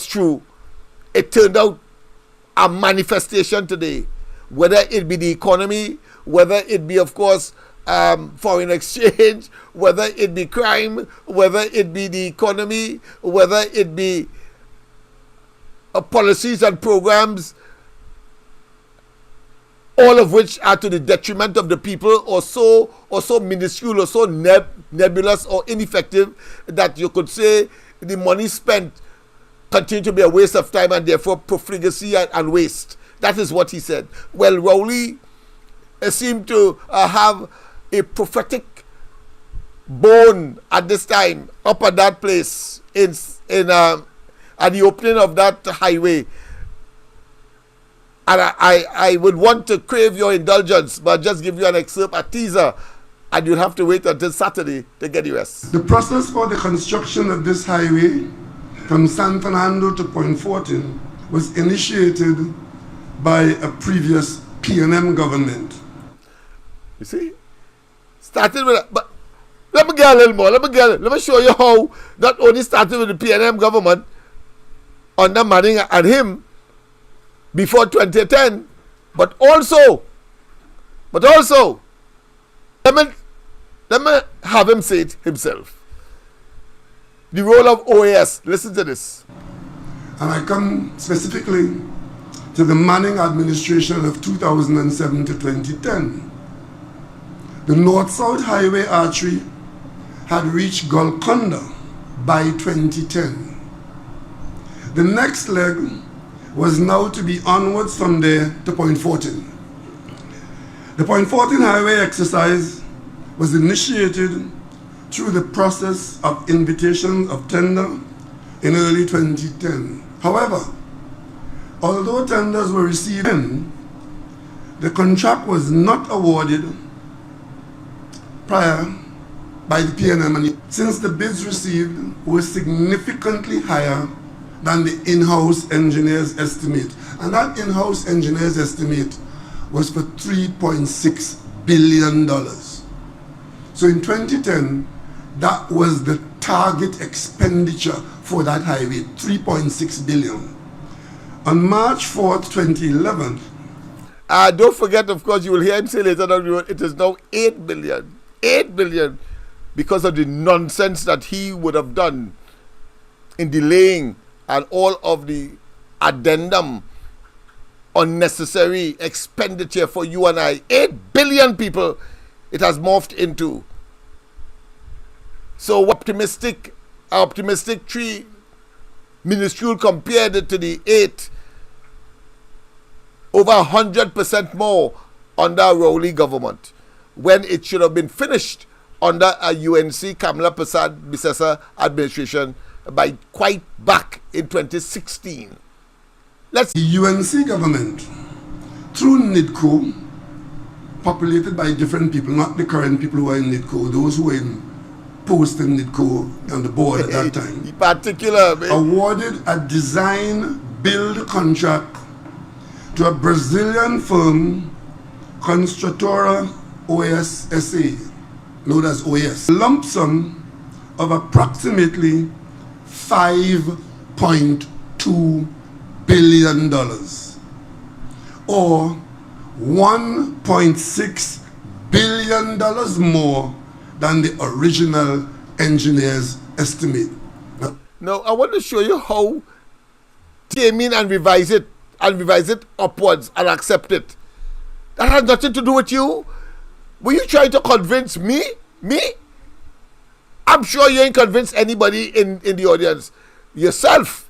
true. It turned out a manifestation today. Whether it be the economy, whether it be, of course, foreign exchange, whether it be crime, whether it be the economy, whether it be policies and programs, all of which are to the detriment of the people, or so minuscule, or so nebulous or ineffective that you could say the money spent continue to be a waste of time and therefore profligacy and waste. That is what he said. Well, Rowley seemed to have a prophetic bone at this time up at that place at the opening of that highway. And I would want to crave your indulgence, but just give you an excerpt, a teaser, and you'll have to wait until Saturday to get the rest. The process for the construction of this highway from San Fernando to Point Fortin was initiated by a previous P&M government. You see? Started with but let me get a little more. Let me show you how not only started with the P&M government under Manning and him before 2010, but also let me have him say it himself. The role of OAS. Listen to this. And I come specifically to the Manning administration of 2007 to 2010. The North-South Highway artery had reached Golconda by 2010. The next leg was now to be onwards from there to Point Fortin. The Point Fortin Highway exercise was initiated through the process of invitation of tender in early 2010. However, although tenders were received then, the contract was not awarded prior by the P&M, since the bids received were significantly higher than the in-house engineer's estimate. And that in-house engineer's estimate was for $3.6 billion. So in 2010, that was the target expenditure for that highway, $3.6 billion. On March 4th, 2011. Don't forget, of course, you will hear him say later down the road, it is now $8 billion. $8 billion because of the nonsense that he would have done in delaying and all of the addendum unnecessary expenditure for you and I. 8 billion people it has morphed into. So optimistic 3 minuscule compared to the 8, over 100% more under Rowley government, when it should have been finished under a UNC Kamala Persad-Bissessar administration by quite back in 2016. The UNC government, through NIDCO, populated by different people, not the current people who are in NIDCO, those who were in post in NIDCO on the board at that time, in particular, awarded a design-build contract to a Brazilian firm, Construtora OAS SA, known as OAS, a lump sum of approximately $5.2 billion, or $1.6 billion more than the original engineer's estimate. Now, I want to show you how came in and revise it upwards and accept it. That has nothing to do with you. Were you trying to convince me? Me? I'm sure you ain't convinced anybody in the audience. Yourself.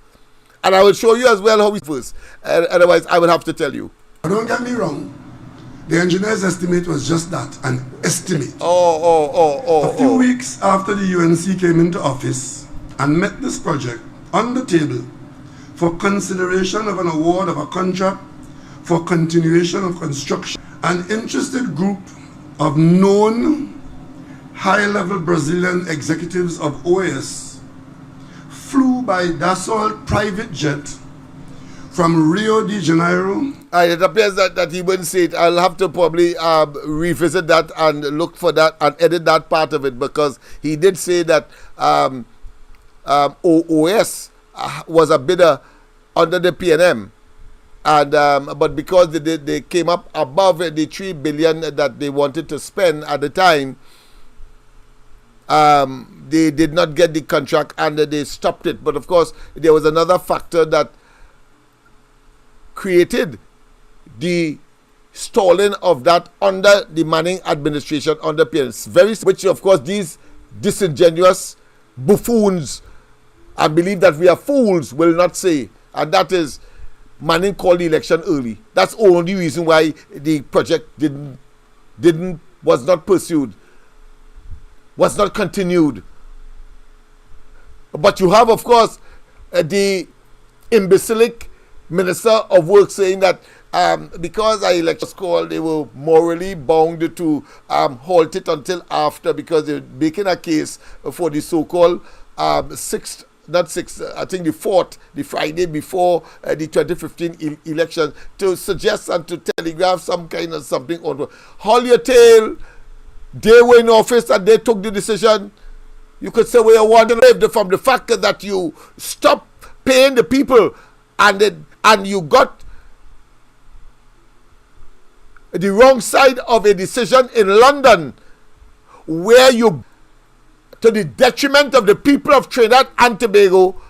And I will show you as well how it was. Otherwise, I will have to tell you. Don't get me wrong. The engineer's estimate was just that, an estimate. A few weeks after the UNC came into office and met this project on the table for consideration of an award of a contract for continuation of construction, an interested group of known high-level Brazilian executives of OAS flew by Dassault private jet from Rio de Janeiro. It appears that he wouldn't say it. I'll have to probably revisit that and look for that and edit that part of it, because he did say that OAS was a bidder under the P&M, and but because they came up above the $3 billion that they wanted to spend at the time, they did not get the contract and they stopped it. But of course, there was another factor that created the stalling of that under the Manning administration, under parents, which of course these disingenuous buffoons and believe that we are fools will not say, and that is Manning called the election early. That's the only reason why the project was not pursued, was not continued. But you have, of course, the imbecilic Minister of Work saying that because our election was called, they were morally bound to halt it until after, because they're making a case for the so-called sixth, not sixth, I think the fourth, the Friday before the 2015 election, to suggest and to telegraph some kind of something on. Haul your tail, they were in office and they took the decision. You could say we are wondering from the fact that you stopped paying the people and you got the wrong side of a decision in London, where you, to the detriment of the people of Trinidad and Tobago,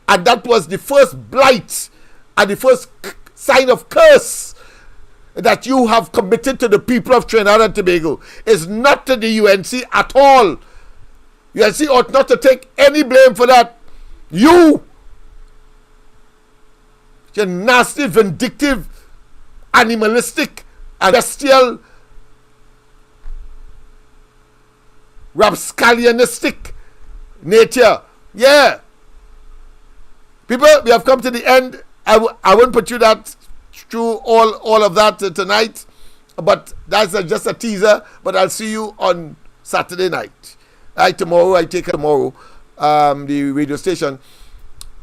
and that was the first blight and the first sign of curse that you have committed to the people of Trinidad and Tobago, is not to the UNC at all. UNC ought not to take any blame for that. You're nasty, vindictive, animalistic, and bestial, rapscallianistic nature. Yeah. People, we have come to the end. I won't put you that through all of that tonight, but that's just a teaser. But I'll see you on Saturday night. Tomorrow, I take tomorrow, the radio station.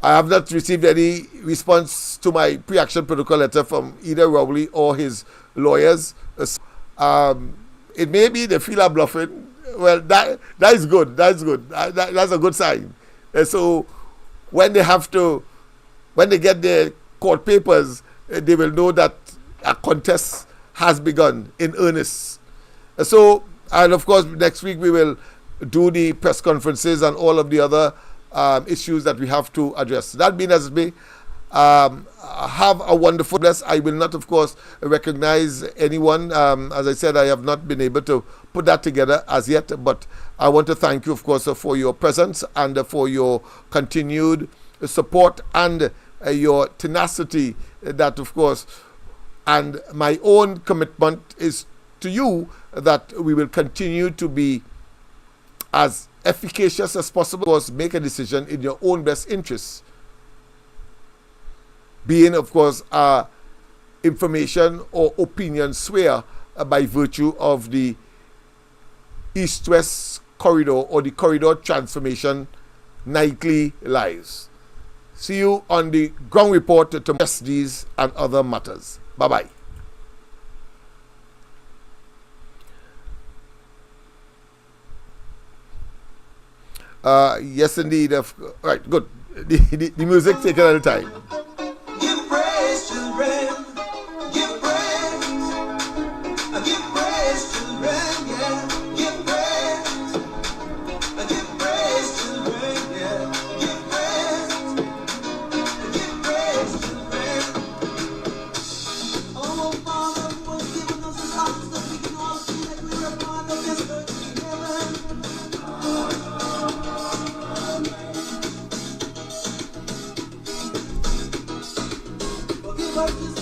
I have not received any response to my pre-action protocol letter from either Rowley or his lawyers. It may be they feel I'm bluffing. Well, that is good. That's good. That's a good sign. So when they get their court papers, they will know that a contest has begun in earnest. So, and of course, next week we will do the press conferences and all of the other issues that we have to address. That being as it may, have a wonderful day. I will not, of course, recognize anyone. As I said, I have not been able to put that together as yet, but I want to thank you, of course, for your presence and for your continued support and your tenacity, that, of course, and my own commitment is to you that we will continue to be as efficacious as possible. Of course, make a decision in your own best interests, being, of course, information or opinion swear by virtue of the East-West corridor or the corridor transformation nightly lives. See you on the ground report to address these and other matters. Bye-bye. Yes, indeed. Right, good. The music take a little time. Give praise, children. Give praise. Give praise, children. Yeah. Give praise. Give praise, children. Yeah. Give praise. Give praise, children. Oh, Father, was giving us a chance that we can all see that we are part of this earthly heaven. Forgive us